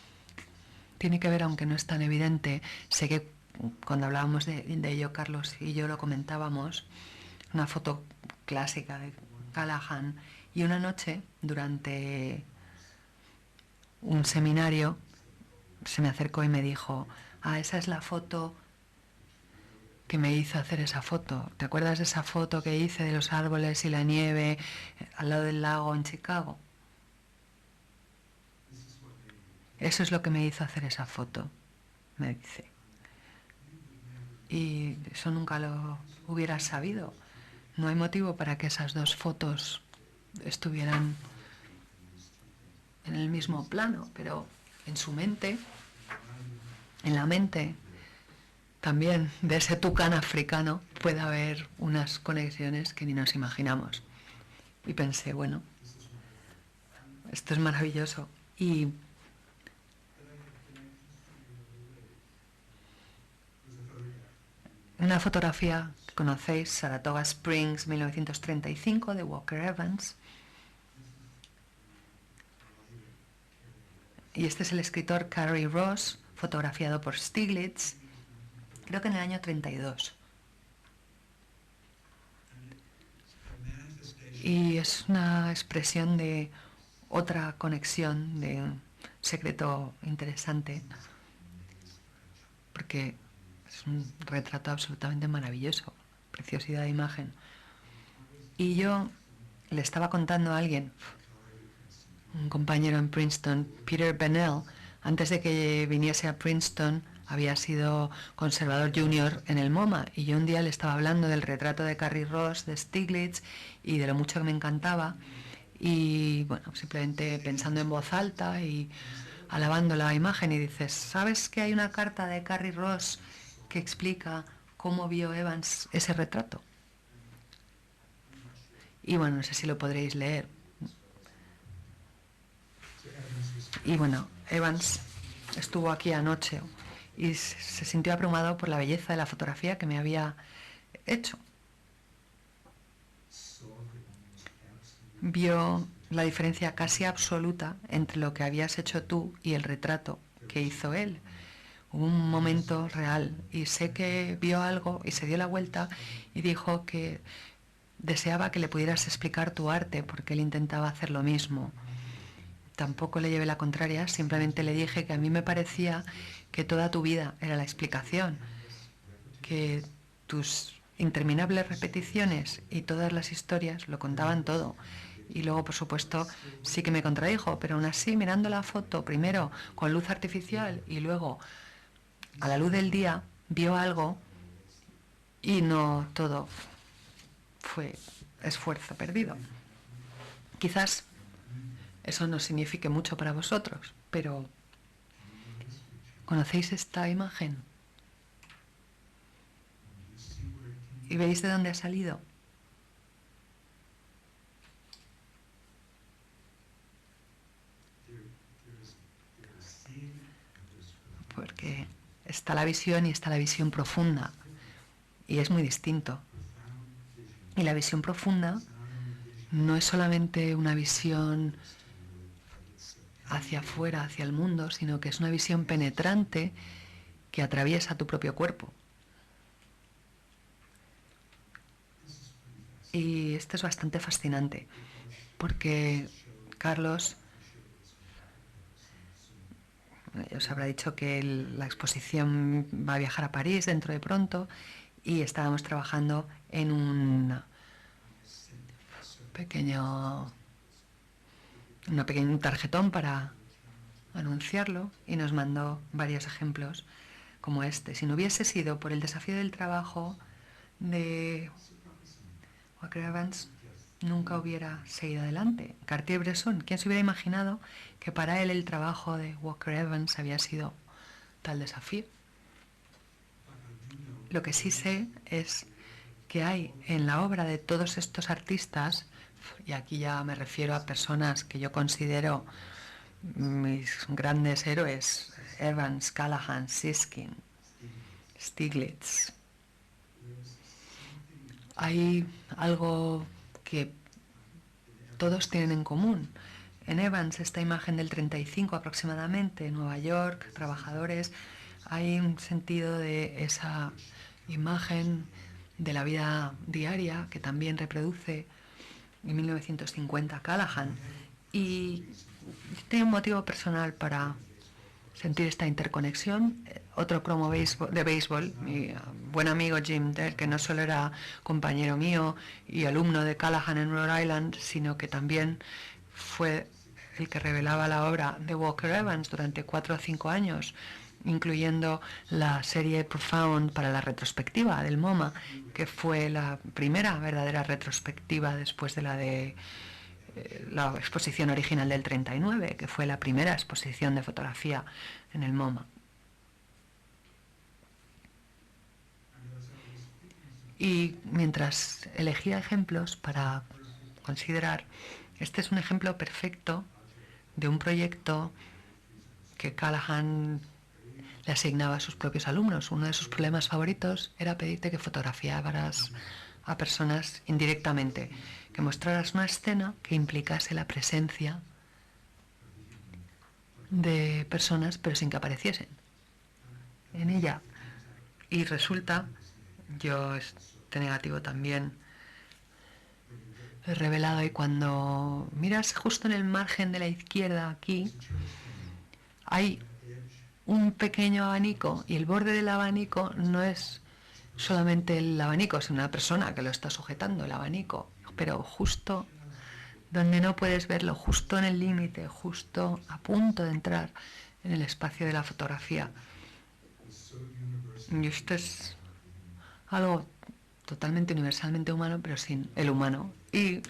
tiene que ver, aunque no es tan evidente, sé que cuando hablábamos de ello, Carlos y yo lo comentábamos, una foto clásica de Callahan, y una noche, durante un seminario, se me acercó y me dijo, esa es la foto que me hizo hacer esa foto. ¿Te acuerdas de esa foto que hice de los árboles y la nieve al lado del lago en Chicago? Eso es lo que me hizo hacer esa foto, me dice. Y eso nunca lo hubieras sabido. No hay motivo para que esas dos fotos estuvieran en el mismo plano, pero en su mente, en la mente también de ese tucán africano, puede haber unas conexiones que ni nos imaginamos. Y pensé, bueno, esto es maravilloso. Y una fotografía que conocéis, Saratoga Springs, 1935, de Walker Evans. Y este es el escritor Carrie Ross, fotografiado por Stiglitz, creo que en el año 32. Y es una expresión de otra conexión, de un secreto interesante, porque es un retrato absolutamente maravilloso, preciosidad de imagen. Y yo le estaba contando a alguien, un compañero en Princeton, Peter Bennell, antes de que viniese a Princeton, había sido conservador junior en el MoMA, y yo un día le estaba hablando del retrato de Carrie Ross de Stiglitz y de lo mucho que me encantaba, y bueno, simplemente pensando en voz alta y alabando la imagen, y dices, ¿sabes que hay una carta de Carrie Ross que explica cómo vio Evans ese retrato? Y bueno, no sé si lo podréis leer. Y bueno, Evans estuvo aquí anoche y se sintió abrumado por la belleza de la fotografía que me había hecho. vio la diferencia casi absoluta entre lo que habías hecho tú y el retrato que hizo él. Hubo un momento real y sé que vio algo y se dio la vuelta y dijo que deseaba que le pudieras explicar tu arte porque él intentaba hacer lo mismo. Tampoco le llevé la contraria, simplemente le dije que a mí me parecía que toda tu vida era la explicación, que tus interminables repeticiones y todas las historias lo contaban todo. Y luego, por supuesto, sí que me contradijo, pero aún así, mirando la foto, primero con luz artificial y luego a la luz del día, vio algo y no todo fue esfuerzo perdido. Quizás eso no signifique mucho para vosotros, pero ¿conocéis esta imagen? ¿Y veis de dónde ha salido? Porque está la visión y está la visión profunda, y es muy distinto. Y la visión profunda no es solamente una visión hacia afuera, hacia el mundo, sino que es una visión penetrante que atraviesa tu propio cuerpo. Y esto es bastante fascinante, porque Carlos os habrá dicho que la exposición va a viajar a París dentro de pronto y estábamos trabajando en un pequeño tarjetón para anunciarlo y nos mandó varios ejemplos como este. Si no hubiese sido por el desafío del trabajo de Walker Evans, nunca hubiera seguido adelante. Cartier-Bresson, ¿quién se hubiera imaginado que para él el trabajo de Walker Evans había sido tal desafío? Lo que sí sé es que hay en la obra de todos estos artistas, y aquí ya me refiero a personas que yo considero mis grandes héroes, Evans, Callahan, Siskin, Stiglitz, hay algo que todos tienen en común. En Evans, esta imagen del 35 aproximadamente, Nueva York, trabajadores, hay un sentido de esa imagen de la vida diaria que también reproduce en 1950 Callahan. Y tengo un motivo personal para sentir esta interconexión. Otro cromo de béisbol, mi buen amigo Jim Dell, que no solo era compañero mío y alumno de Callahan en Rhode Island, sino que también fue el que revelaba la obra de Walker Evans durante 4 o 5 años, incluyendo la serie Profound para la retrospectiva del MoMA, que fue la primera verdadera retrospectiva después de la exposición original del 39, que fue la primera exposición de fotografía en el MoMA. Y mientras elegía ejemplos para considerar, este es un ejemplo perfecto de un proyecto que Callahan le asignaba a sus propios alumnos. Uno de sus problemas favoritos era pedirte que fotografiaras a personas indirectamente, que mostraras una escena que implicase la presencia de personas pero sin que apareciesen en ella. Y resulta, yo este negativo también he revelado, y cuando miras justo en el margen de la izquierda aquí, hay un pequeño abanico y el borde del abanico no es solamente el abanico, sino una persona que lo está sujetando, el abanico, pero justo donde no puedes verlo, justo en el límite, justo a punto de entrar en el espacio de la fotografía. Y esto es algo totalmente universalmente humano, pero sin el humano. Y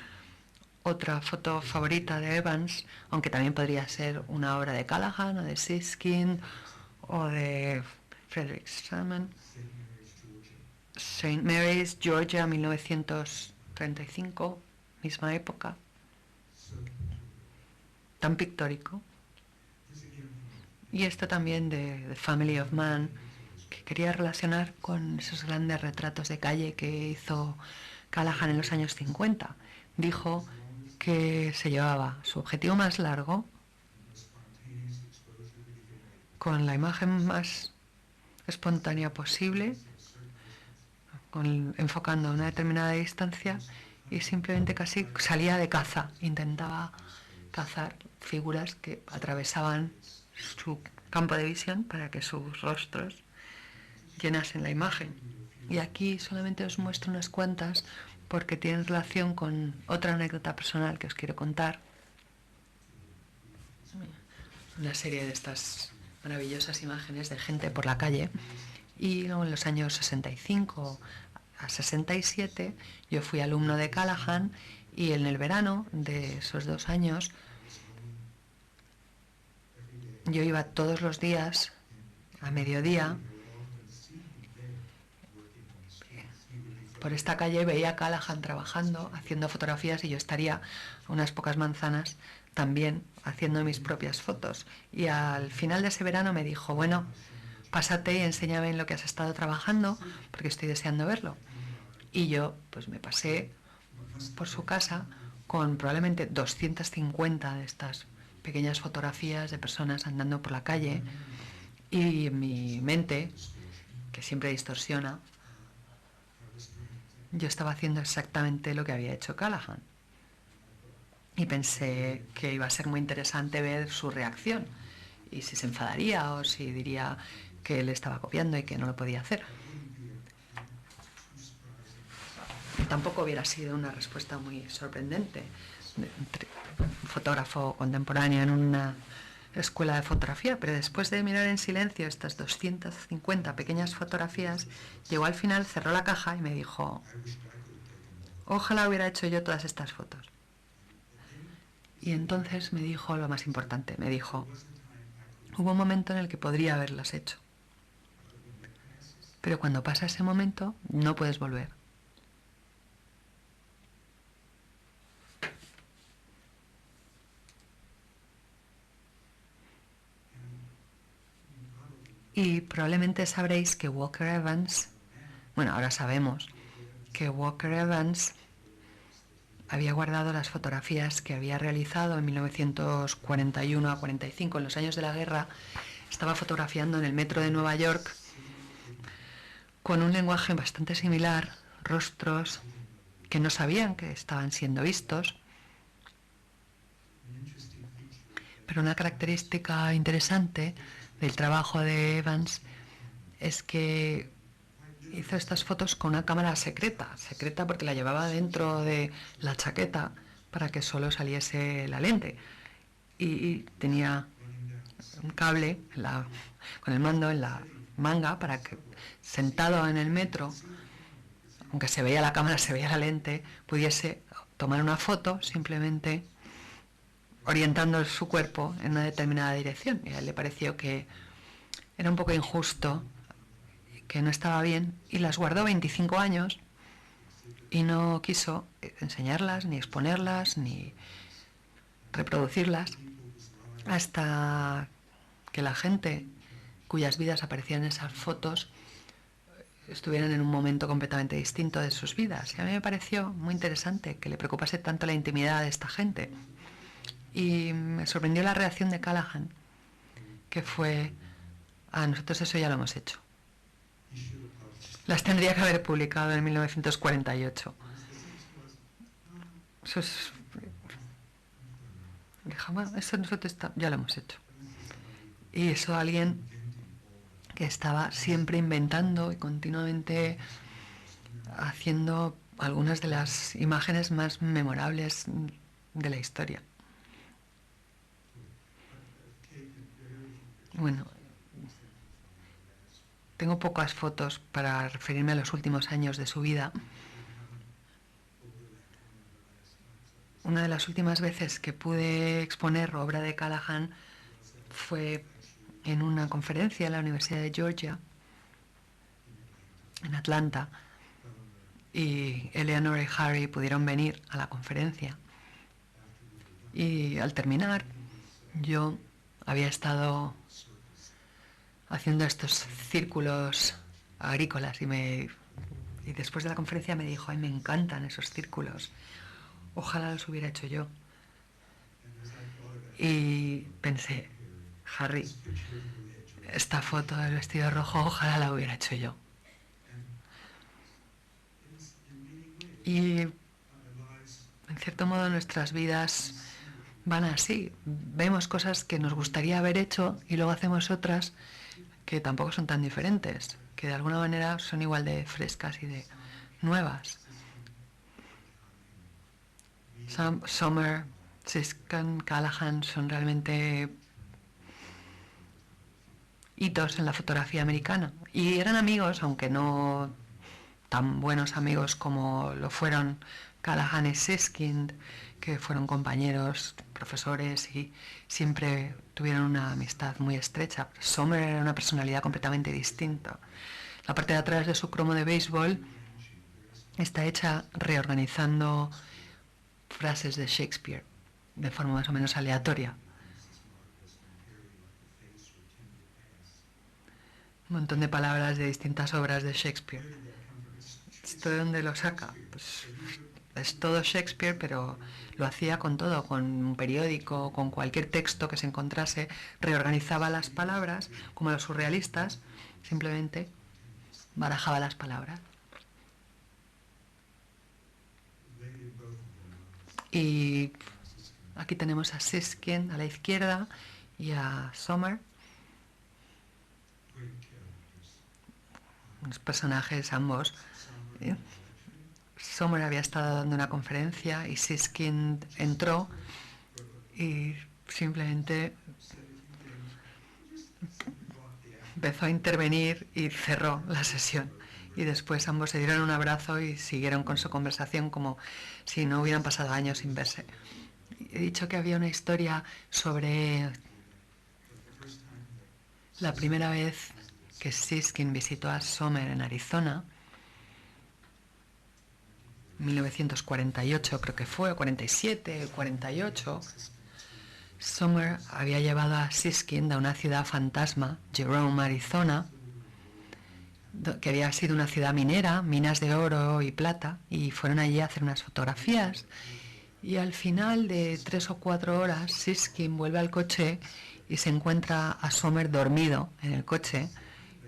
otra foto favorita de Evans, aunque también podría ser una obra de Callahan o de Siskin o de Frederick Stallman, St. Mary's, Georgia, 1935, misma época, tan pictórico. Y esto también de The Family of Man, que quería relacionar con esos grandes retratos de calle que hizo Callahan en los años 50. Dijo que se llevaba su objetivo más largo con la imagen más espontánea posible, enfocando a una determinada distancia, y simplemente casi salía de caza, intentaba cazar figuras que atravesaban su campo de visión para que sus rostros llenasen la imagen. Y aquí solamente os muestro unas cuantas porque tienen relación con otra anécdota personal que os quiero contar. Una serie de estas maravillosas imágenes de gente por la calle, y luego en los años 65 a 67 yo fui alumno de Callahan, y en el verano de esos 2 años yo iba todos los días a mediodía por esta calle, veía a Callahan trabajando, haciendo fotografías, y yo estaría a unas pocas manzanas también haciendo mis propias fotos. Y al final de ese verano me dijo, bueno, pásate y enséñame en lo que has estado trabajando, porque estoy deseando verlo. Y yo pues me pasé por su casa con probablemente 250 de estas pequeñas fotografías de personas andando por la calle, y en mi mente, que siempre distorsiona, yo estaba haciendo exactamente lo que había hecho Callahan. Y pensé que iba a ser muy interesante ver su reacción, y si se enfadaría o si diría que él estaba copiando y que no lo podía hacer. Y tampoco hubiera sido una respuesta muy sorprendente. Un fotógrafo contemporáneo en una escuela de fotografía, pero después de mirar en silencio estas 250 pequeñas fotografías, llegó al final, cerró la caja y me dijo, ojalá hubiera hecho yo todas estas fotos. Y entonces me dijo lo más importante, me dijo, hubo un momento en el que podría haberlas hecho, pero cuando pasa ese momento no puedes volver. Y probablemente sabréis que Walker Evans, bueno, ahora sabemos que Walker Evans había guardado las fotografías que había realizado en 1941 a 45, en los años de la guerra. Estaba fotografiando en el metro de Nueva York con un lenguaje bastante similar, rostros que no sabían que estaban siendo vistos. Pero una característica interesante del trabajo de Evans es que hizo estas fotos con una cámara secreta porque la llevaba dentro de la chaqueta para que solo saliese la lente, y tenía un cable con el mando en la manga para que, sentado en el metro, aunque se veía la cámara, se veía la lente, pudiese tomar una foto simplemente orientando su cuerpo en una determinada dirección. Y a él le pareció que era un poco injusto, que no estaba bien, y las guardó 25 años y no quiso enseñarlas, ni exponerlas, ni reproducirlas, hasta que la gente cuyas vidas aparecían en esas fotos estuvieran en un momento completamente distinto de sus vidas. Y a mí me pareció muy interesante que le preocupase tanto la intimidad de esta gente. Y me sorprendió la reacción de Callahan, que fue, nosotros eso ya lo hemos hecho. Las tendría que haber publicado en 1948. Eso es... Jamás, eso nosotros ya lo hemos hecho. Y eso alguien que estaba siempre inventando y continuamente haciendo algunas de las imágenes más memorables de la historia. Bueno, tengo pocas fotos para referirme a los últimos años de su vida. Una de las últimas veces que pude exponer obra de Callahan fue en una conferencia en la Universidad de Georgia, en Atlanta, y Eleanor y Harry pudieron venir a la conferencia. Y al terminar, yo había estado haciendo estos círculos agrícolas, y después de la conferencia me dijo, ay, me encantan esos círculos. ojalá los hubiera hecho yo. Y pensé, Harry, esta foto del vestido rojo, ojalá la hubiera hecho yo. Y en cierto modo nuestras vidas van así. Vemos cosas que nos gustaría haber hecho y luego hacemos otras que tampoco son tan diferentes, que de alguna manera son igual de frescas y de nuevas. Sommer, Siskin, Callahan son realmente hitos en la fotografía americana. Y eran amigos, aunque no tan buenos amigos como lo fueron Callahan y Siskin, que fueron compañeros, profesores y siempre tuvieron una amistad muy estrecha. Sommer era una personalidad completamente distinta. La parte de atrás de su cromo de béisbol está hecha reorganizando frases de Shakespeare de forma más o menos aleatoria. Un montón de palabras de distintas obras de Shakespeare. ¿Esto de dónde lo saca? Pues es todo Shakespeare, pero lo hacía con todo, con un periódico, con cualquier texto que se encontrase, reorganizaba las palabras, como los surrealistas, simplemente barajaba las palabras. Y aquí tenemos a Siskin a la izquierda y a Sommer, unos personajes ambos. Sommer había estado dando una conferencia y Siskin entró y simplemente empezó a intervenir y cerró la sesión. Y después ambos se dieron un abrazo y siguieron con su conversación como si no hubieran pasado años sin verse. He dicho que había una historia sobre la primera vez que Siskin visitó a Sommer en Arizona, 1948 creo que fue, o 47, 48. Sommer había llevado a Siskin a una ciudad fantasma, Jerome, Arizona, que había sido una ciudad minera, minas de oro y plata, y fueron allí a hacer unas fotografías. Y al final de 3 o 4 horas, Siskin vuelve al coche y se encuentra a Sommer dormido en el coche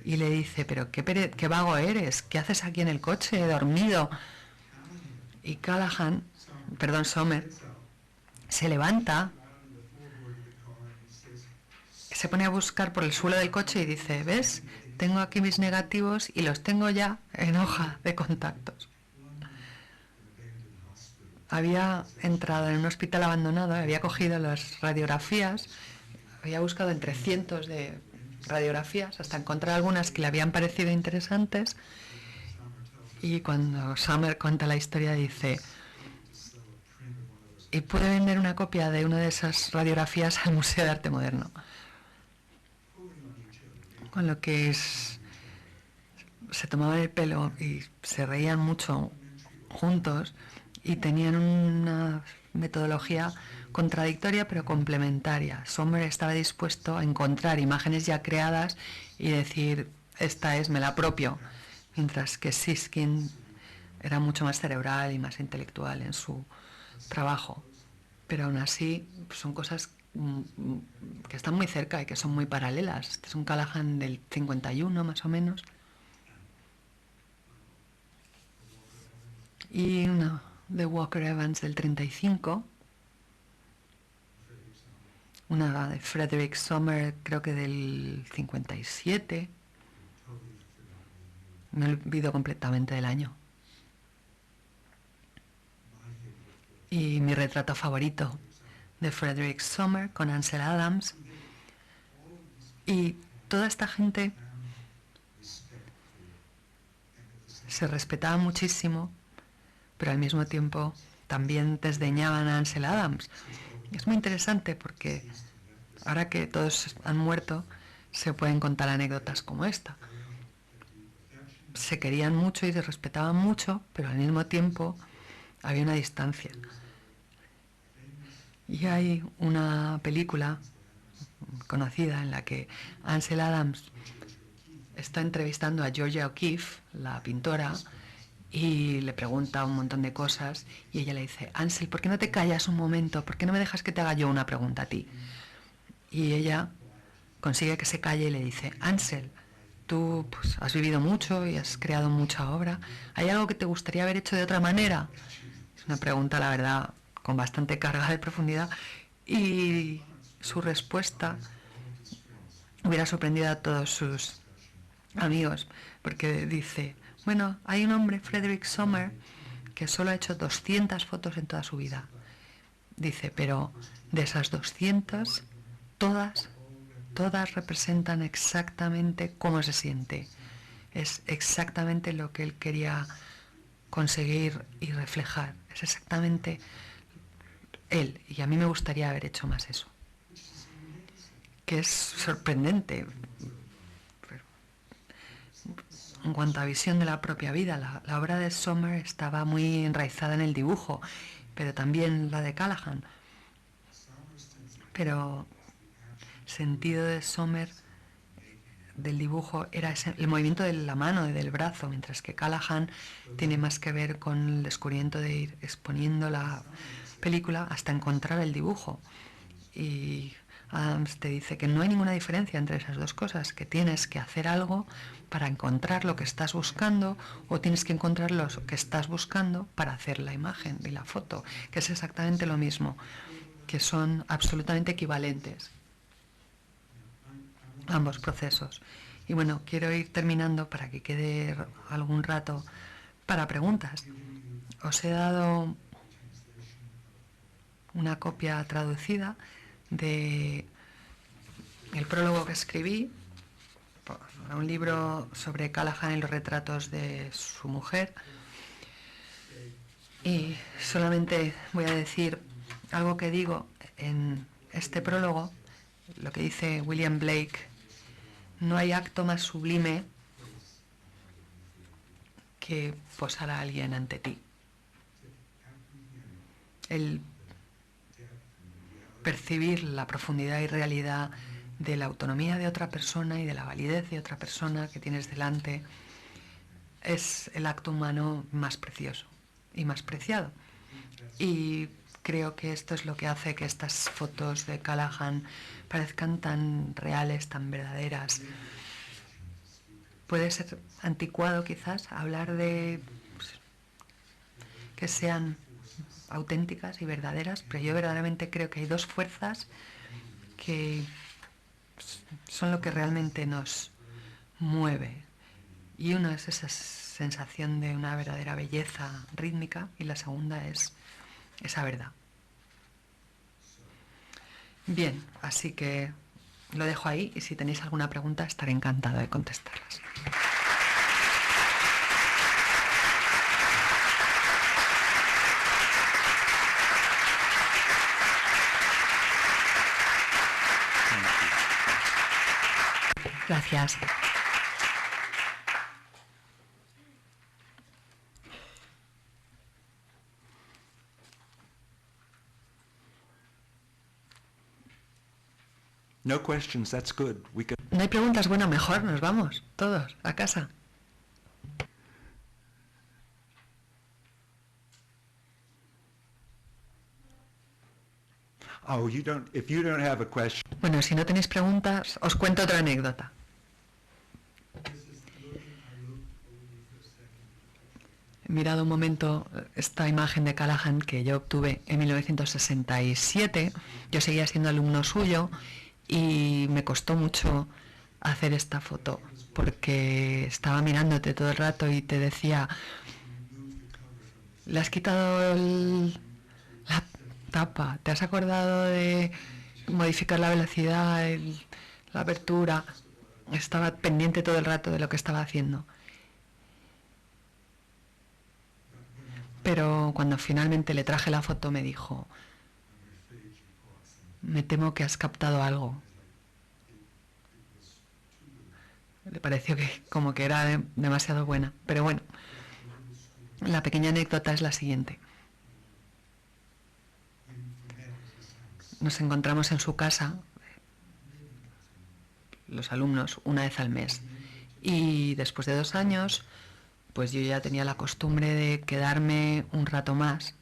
y le dice, pero qué vago eres, ¿qué haces aquí en el coche, dormido? Y Sommer, se levanta, se pone a buscar por el suelo del coche y dice, ¿ves? Tengo aquí mis negativos y los tengo ya en hoja de contactos. Había entrado en un hospital abandonado, había cogido las radiografías, había buscado entre cientos de radiografías hasta encontrar algunas que le habían parecido interesantes, y cuando Sommer cuenta la historia dice, y pude vender una copia de una de esas radiografías al Museo de Arte Moderno. Con lo que se tomaban el pelo y se reían mucho juntos y tenían una metodología contradictoria pero complementaria. Sommer estaba dispuesto a encontrar imágenes ya creadas y decir, esta es, me la apropio, mientras que Siskin era mucho más cerebral y más intelectual en su trabajo. Pero aún así son cosas que están muy cerca y que son muy paralelas. Este es un Callahan del 51 más o menos. Y una de Walker Evans del 35. Una de Frederick Sommer creo que del 57. Me olvido completamente del año. Y mi retrato favorito de Frederick Sommer con Ansel Adams. Y toda esta gente se respetaba muchísimo, pero al mismo tiempo también desdeñaban a Ansel Adams. Es muy interesante porque ahora que todos han muerto se pueden contar anécdotas como esta. Se querían mucho y se respetaban mucho, pero al mismo tiempo había una distancia. Y hay una película conocida en la que Ansel Adams está entrevistando a Georgia O'Keeffe, la pintora, y le pregunta un montón de cosas y ella le dice, Ansel, ¿por qué no te callas un momento? ¿Por qué no me dejas que te haga yo una pregunta a ti? Y ella consigue que se calle y le dice, Ansel, tú pues, has vivido mucho y has creado mucha obra. ¿Hay algo que te gustaría haber hecho de otra manera? Es una pregunta, la verdad, con bastante carga de profundidad. Y su respuesta hubiera sorprendido a todos sus amigos, porque dice, bueno, hay un hombre, Frederick Sommer, que solo ha hecho 200 fotos en toda su vida. Dice, pero de esas 200, todas representan exactamente cómo se siente. Es exactamente lo que él quería conseguir y reflejar. Es exactamente él. Y a mí me gustaría haber hecho más eso. Que es sorprendente. En cuanto a visión de la propia vida, la obra de Sommer estaba muy enraizada en el dibujo, pero también la de Callahan. Pero el sentido de Sommer del dibujo era el movimiento de la mano y del brazo, mientras que Callahan tiene más que ver con el descubrimiento de ir exponiendo la película hasta encontrar el dibujo. Y Adams te dice que no hay ninguna diferencia entre esas dos cosas, que tienes que hacer algo para encontrar lo que estás buscando o tienes que encontrar lo que estás buscando para hacer la imagen y la foto, que es exactamente lo mismo, que son absolutamente equivalentes ambos procesos. Y bueno, quiero ir terminando para que quede algún rato para preguntas. Os he dado una copia traducida de el prólogo que escribí para un libro sobre Callahan y los retratos de su mujer. Y solamente voy a decir algo que digo en este prólogo, lo que dice William Blake: no hay acto más sublime que posar a alguien ante ti. El percibir la profundidad y realidad de la autonomía de otra persona y de la validez de otra persona que tienes delante es el acto humano más precioso y más preciado. Y creo que esto es lo que hace que estas fotos de Callahan parezcan tan reales, tan verdaderas. Puede ser anticuado quizás hablar de que sean auténticas y verdaderas, pero yo verdaderamente creo que hay dos fuerzas que son lo que realmente nos mueve. Y una es esa sensación de una verdadera belleza rítmica y la segunda es esa verdad. Bien, así que lo dejo ahí y si tenéis alguna pregunta estaré encantada de contestarlas. Gracias. No questions, that's good. We can... No hay preguntas, bueno, mejor, nos vamos, todos, a casa. Oh, if you don't have a question... Bueno, si no tenéis preguntas, os cuento otra anécdota. He mirado un momento esta imagen de Callahan que yo obtuve en 1967. Yo seguía siendo alumno suyo y me costó mucho hacer esta foto porque estaba mirándote todo el rato y te decía, le has quitado la tapa, te has acordado de modificar la velocidad, la apertura. Estaba pendiente todo el rato de lo que estaba haciendo. Pero cuando finalmente le traje la foto me dijo, me temo que has captado algo. Le pareció que como que era demasiado buena. Pero bueno, la pequeña anécdota es la siguiente. Nos encontramos en su casa, los alumnos, una vez al mes. Y después de 2 años pues yo ya tenía la costumbre de quedarme un rato más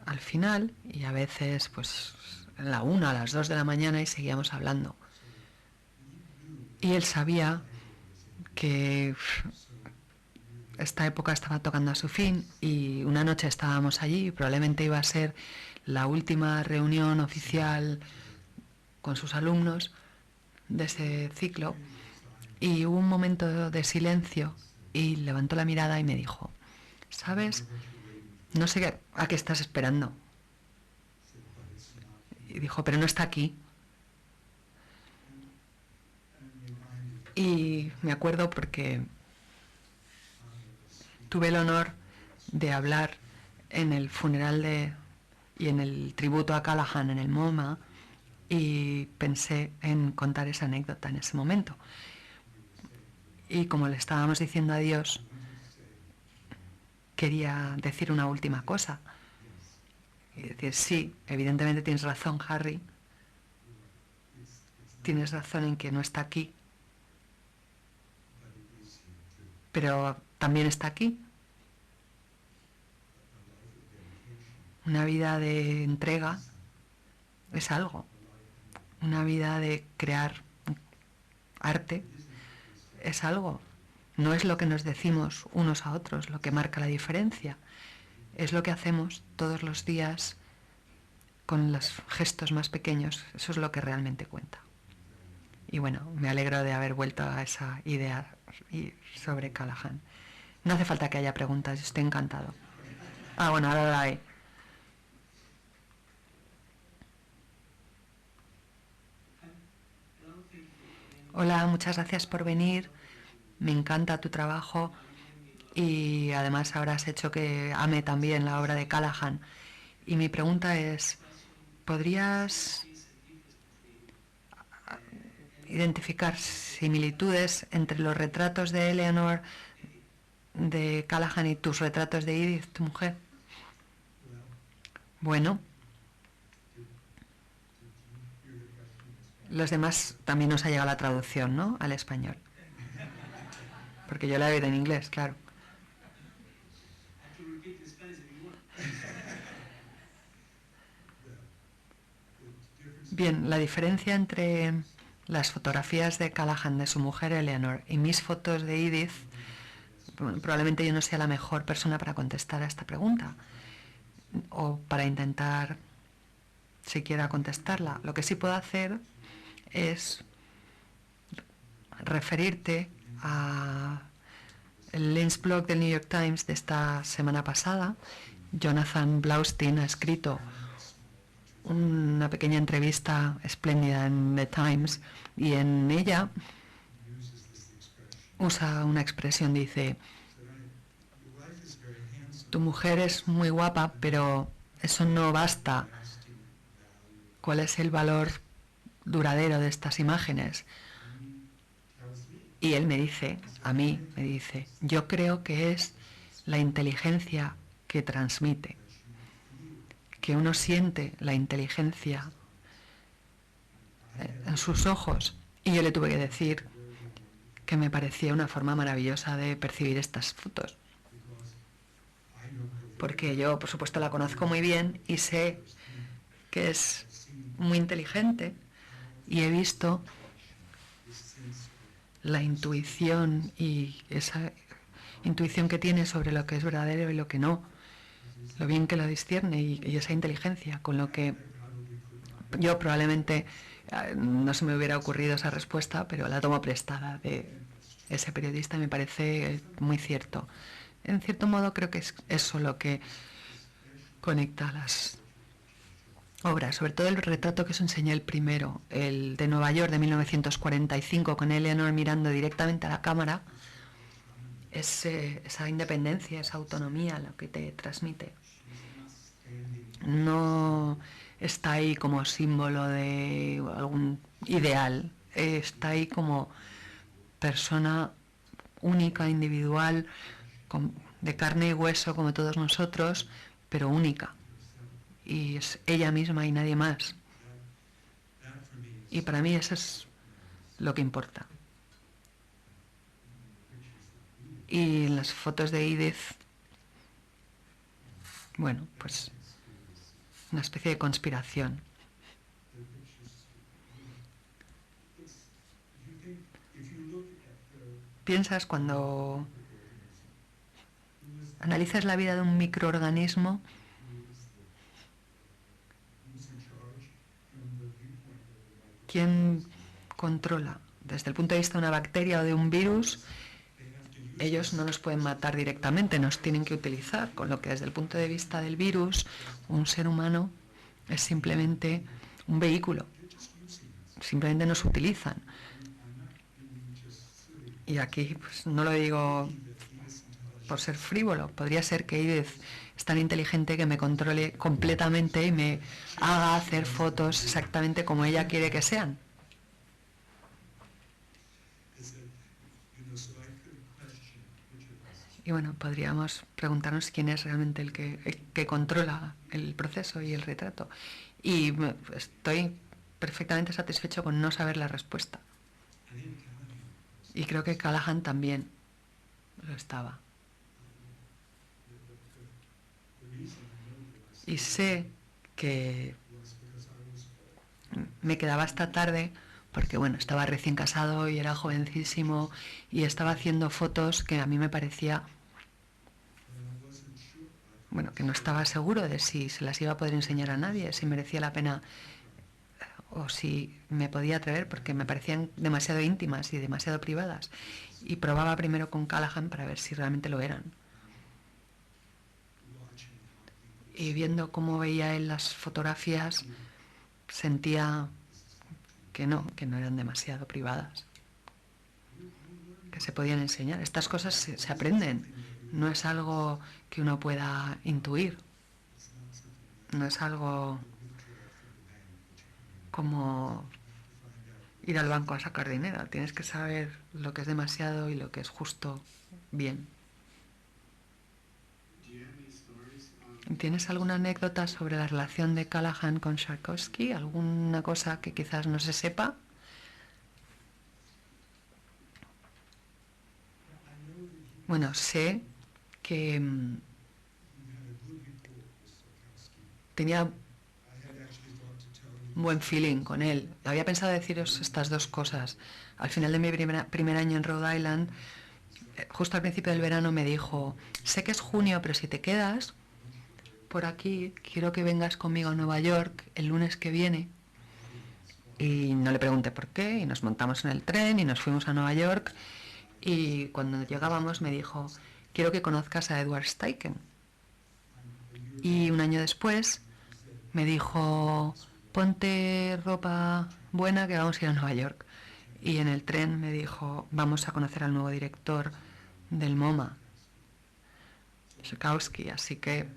al final, y a veces pues a la 1, a las 2 de la mañana, y seguíamos hablando. Y él sabía que esta época estaba tocando a su fin, y una noche estábamos allí y probablemente iba a ser la última reunión oficial con sus alumnos de ese ciclo, y hubo un momento de silencio y levantó la mirada y me dijo: ¿sabes? No sé a qué estás esperando. Y dijo: pero no está aquí. Y me acuerdo porque tuve el honor de hablar en el funeral y en el tributo a Callaghan en el MoMA, y pensé en contar esa anécdota en ese momento. Y como le estábamos diciendo adiós, quería decir una última cosa. Y decir: sí, evidentemente tienes razón, Harry. Tienes razón en que no está aquí. Pero también está aquí. Una vida de entrega es algo. Una vida de crear arte es algo. No es lo que nos decimos unos a otros lo que marca la diferencia. Es lo que hacemos todos los días con los gestos más pequeños. Eso es lo que realmente cuenta. Y bueno, me alegro de haber vuelto a esa idea sobre Callaghan. No hace falta que haya preguntas, estoy encantado. Ah, bueno, ahora la hay. Hola, muchas gracias por venir. Me encanta tu trabajo, y además ahora has hecho que ame también la obra de Callaghan. Y mi pregunta es: ¿podrías identificar similitudes entre los retratos de Eleanor, de Callaghan, y tus retratos de Edith, tu mujer? Bueno, los demás también nos ha llegado la traducción, ¿no?, al español. Porque yo la he oído en inglés, claro. Bien, la diferencia entre las fotografías de Callaghan, de su mujer Eleanor, y mis fotos de Edith, probablemente yo no sea la mejor persona para contestar a esta pregunta, o para intentar siquiera contestarla. Lo que sí puedo hacer es referirte a el Lens blog del New York Times de esta semana pasada. Jonathan Blaustein ha escrito una pequeña entrevista espléndida en The Times, y en ella usa una expresión, dice: tu mujer es muy guapa, pero eso no basta. ¿Cuál es el valor duradero de estas imágenes? Y él me dice, a mí, me dice: yo creo que es la inteligencia que transmite, que uno siente la inteligencia en sus ojos. Y yo le tuve que decir que me parecía una forma maravillosa de percibir estas fotos, porque yo, por supuesto, la conozco muy bien y sé que es muy inteligente, y he visto la intuición, y esa intuición que tiene sobre lo que es verdadero y lo que no, lo bien que lo discierne, y esa inteligencia, con lo que yo probablemente no se me hubiera ocurrido esa respuesta, pero la tomo prestada de ese periodista y me parece muy cierto. En cierto modo creo que es eso lo que conecta las obras, sobre todo el retrato que os enseñé, el primero, el de Nueva York de 1945, con Eleanor mirando directamente a la cámara. Es esa independencia, esa autonomía lo que te transmite. No está ahí como símbolo de algún ideal, está ahí como persona única, individual, de carne y hueso como todos nosotros, pero única. Y es ella misma y nadie más. Y para mí eso es lo que importa. Y en las fotos de Edith, bueno, pues una especie de conspiración. Piensas cuando analizas la vida de un microorganismo, ¿quién controla? Desde el punto de vista de una bacteria o de un virus, ellos no nos pueden matar directamente, nos tienen que utilizar, con lo que desde el punto de vista del virus, un ser humano es simplemente un vehículo, simplemente nos utilizan. Y aquí pues, no lo digo por ser frívolo, podría ser que Edith es tan inteligente que me controle completamente y me haga hacer fotos exactamente como ella quiere que sean. Y bueno, podríamos preguntarnos quién es realmente el que controla el proceso y el retrato. Y estoy perfectamente satisfecho con no saber la respuesta. Y creo que Callahan también lo estaba. Y sé que me quedaba hasta tarde porque bueno, estaba recién casado y era jovencísimo y estaba haciendo fotos que a mí me parecía, bueno, que no estaba seguro de si se las iba a poder enseñar a nadie, si merecía la pena o si me podía atrever, porque me parecían demasiado íntimas y demasiado privadas. Y probaba primero con Callahan para ver si realmente lo eran. Y viendo cómo veía él las fotografías, sentía que no eran demasiado privadas, que se podían enseñar. Estas cosas se aprenden, no es algo que uno pueda intuir, no es algo como ir al banco a sacar dinero, tienes que saber lo que es demasiado y lo que es justo bien. ¿Tienes alguna anécdota sobre la relación de Callahan con Tarkovsky? ¿Alguna cosa que quizás no se sepa? Bueno, sé que tenía un buen feeling con él. Había pensado deciros estas dos cosas. Al final de mi primer año en Rhode Island, justo al principio del verano me dijo, sé que es junio, pero si te quedas por aquí, quiero que vengas conmigo a Nueva York el lunes que viene. Y no le pregunté por qué, y nos montamos en el tren y nos fuimos a Nueva York. Y cuando llegábamos me dijo, quiero que conozcas a Edward Steichen. Y un año después me dijo, ponte ropa buena que vamos a ir a Nueva York. Y en el tren me dijo, vamos a conocer al nuevo director del MoMA, Tarkovsky. Así que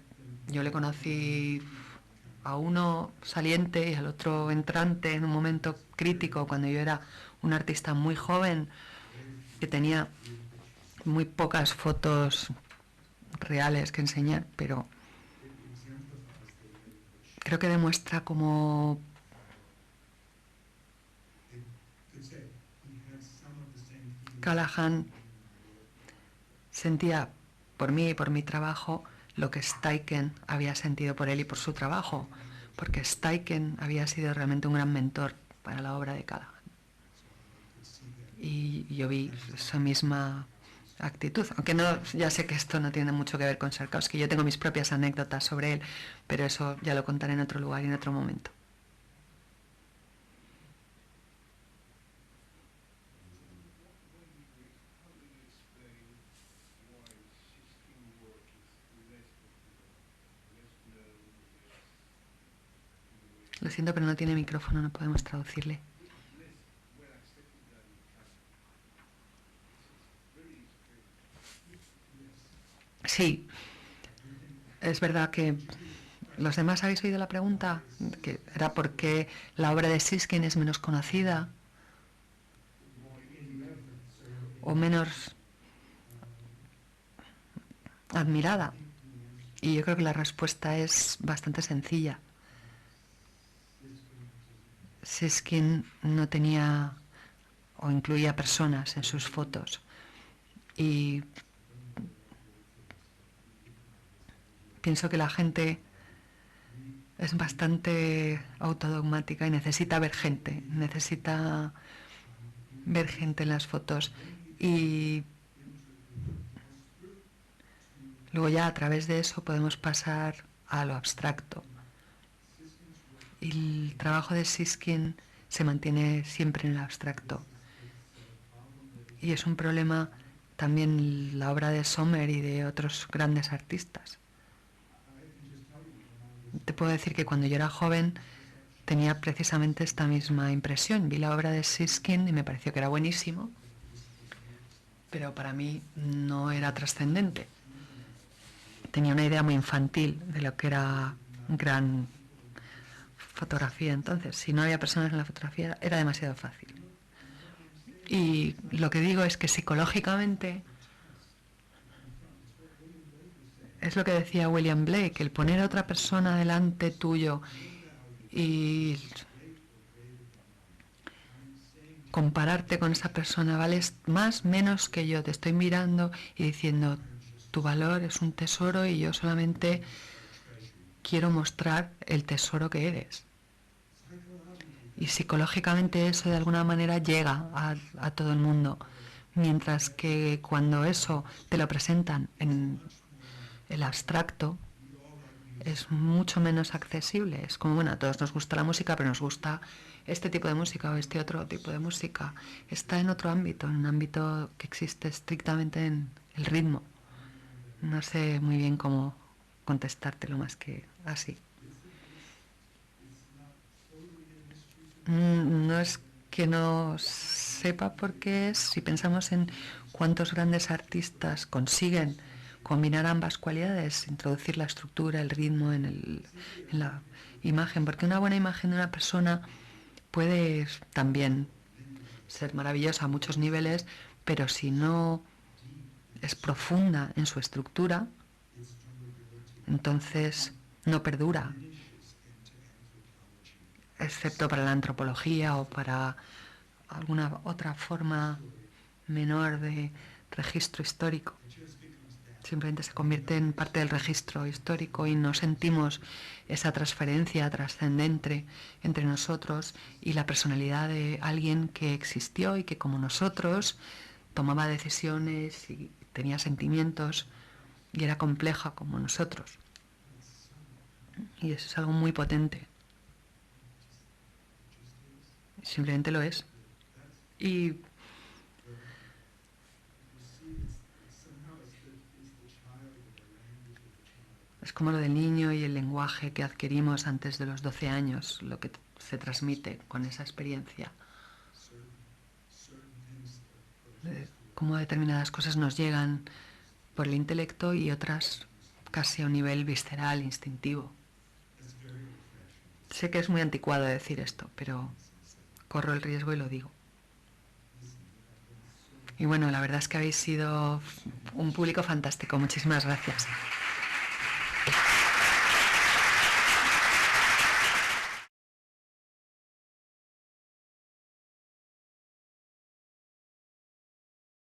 yo le conocí a uno saliente y al otro entrante en un momento crítico, cuando yo era un artista muy joven que tenía muy pocas fotos reales que enseñar, pero creo que demuestra cómo Callahan sentía por mí y por mi trabajo lo que Steichen había sentido por él y por su trabajo, porque Steichen había sido realmente un gran mentor para la obra de Callahan. Y yo vi esa misma actitud, aunque no, ya sé que esto no tiene mucho que ver con Tarkovsky, yo tengo mis propias anécdotas sobre él, pero eso ya lo contaré en otro lugar y en otro momento. Lo siento, pero no tiene micrófono, no podemos traducirle. Sí, es verdad que los demás habéis oído la pregunta, que era por qué la obra de Siskin es menos conocida o menos admirada. Y yo creo que la respuesta es bastante sencilla. Siskin no tenía o incluía personas en sus fotos y pienso que la gente es bastante autodogmática y necesita ver gente en las fotos, y luego ya a través de eso podemos pasar a lo abstracto. Y el trabajo de Siskin se mantiene siempre en el abstracto. Y es un problema también la obra de Sommer y de otros grandes artistas. Te puedo decir que cuando yo era joven tenía precisamente esta misma impresión. Vi la obra de Siskin y me pareció que era buenísimo, pero para mí no era trascendente. Tenía una idea muy infantil de lo que era gran fotografía. Entonces, si no había personas en la fotografía, era demasiado fácil. Y lo que digo es que psicológicamente, es lo que decía William Blake, el poner a otra persona delante tuyo y compararte con esa persona, vales más, menos que yo, te estoy mirando y diciendo, tu valor es un tesoro y yo solamente quiero mostrar el tesoro que eres. Y psicológicamente eso de alguna manera llega a todo el mundo, mientras que cuando eso te lo presentan en el abstracto es mucho menos accesible. Es como, bueno, a todos nos gusta la música, pero nos gusta este tipo de música o este otro tipo de música. Está en otro ámbito, en un ámbito que existe estrictamente en el ritmo. No sé muy bien cómo contestártelo más que así. No es que no sepa por qué es. Si pensamos en cuántos grandes artistas consiguen combinar ambas cualidades, introducir la estructura, el ritmo en la imagen, porque una buena imagen de una persona puede también ser maravillosa a muchos niveles, pero si no es profunda en su estructura, entonces no perdura, excepto para la antropología o para alguna otra forma menor de registro histórico. Simplemente se convierte en parte del registro histórico y no sentimos esa transferencia trascendente entre nosotros y la personalidad de alguien que existió y que, como nosotros, tomaba decisiones y tenía sentimientos y era compleja como nosotros. Y eso es algo muy potente. Simplemente lo es. Y es como lo del niño y el lenguaje que adquirimos antes de los 12 años, lo que se transmite con esa experiencia. Cómo determinadas cosas nos llegan por el intelecto y otras casi a un nivel visceral, instintivo. Sé que es muy anticuado decir esto, pero corro el riesgo y lo digo. Y bueno, la verdad es que habéis sido un público fantástico. Muchísimas gracias.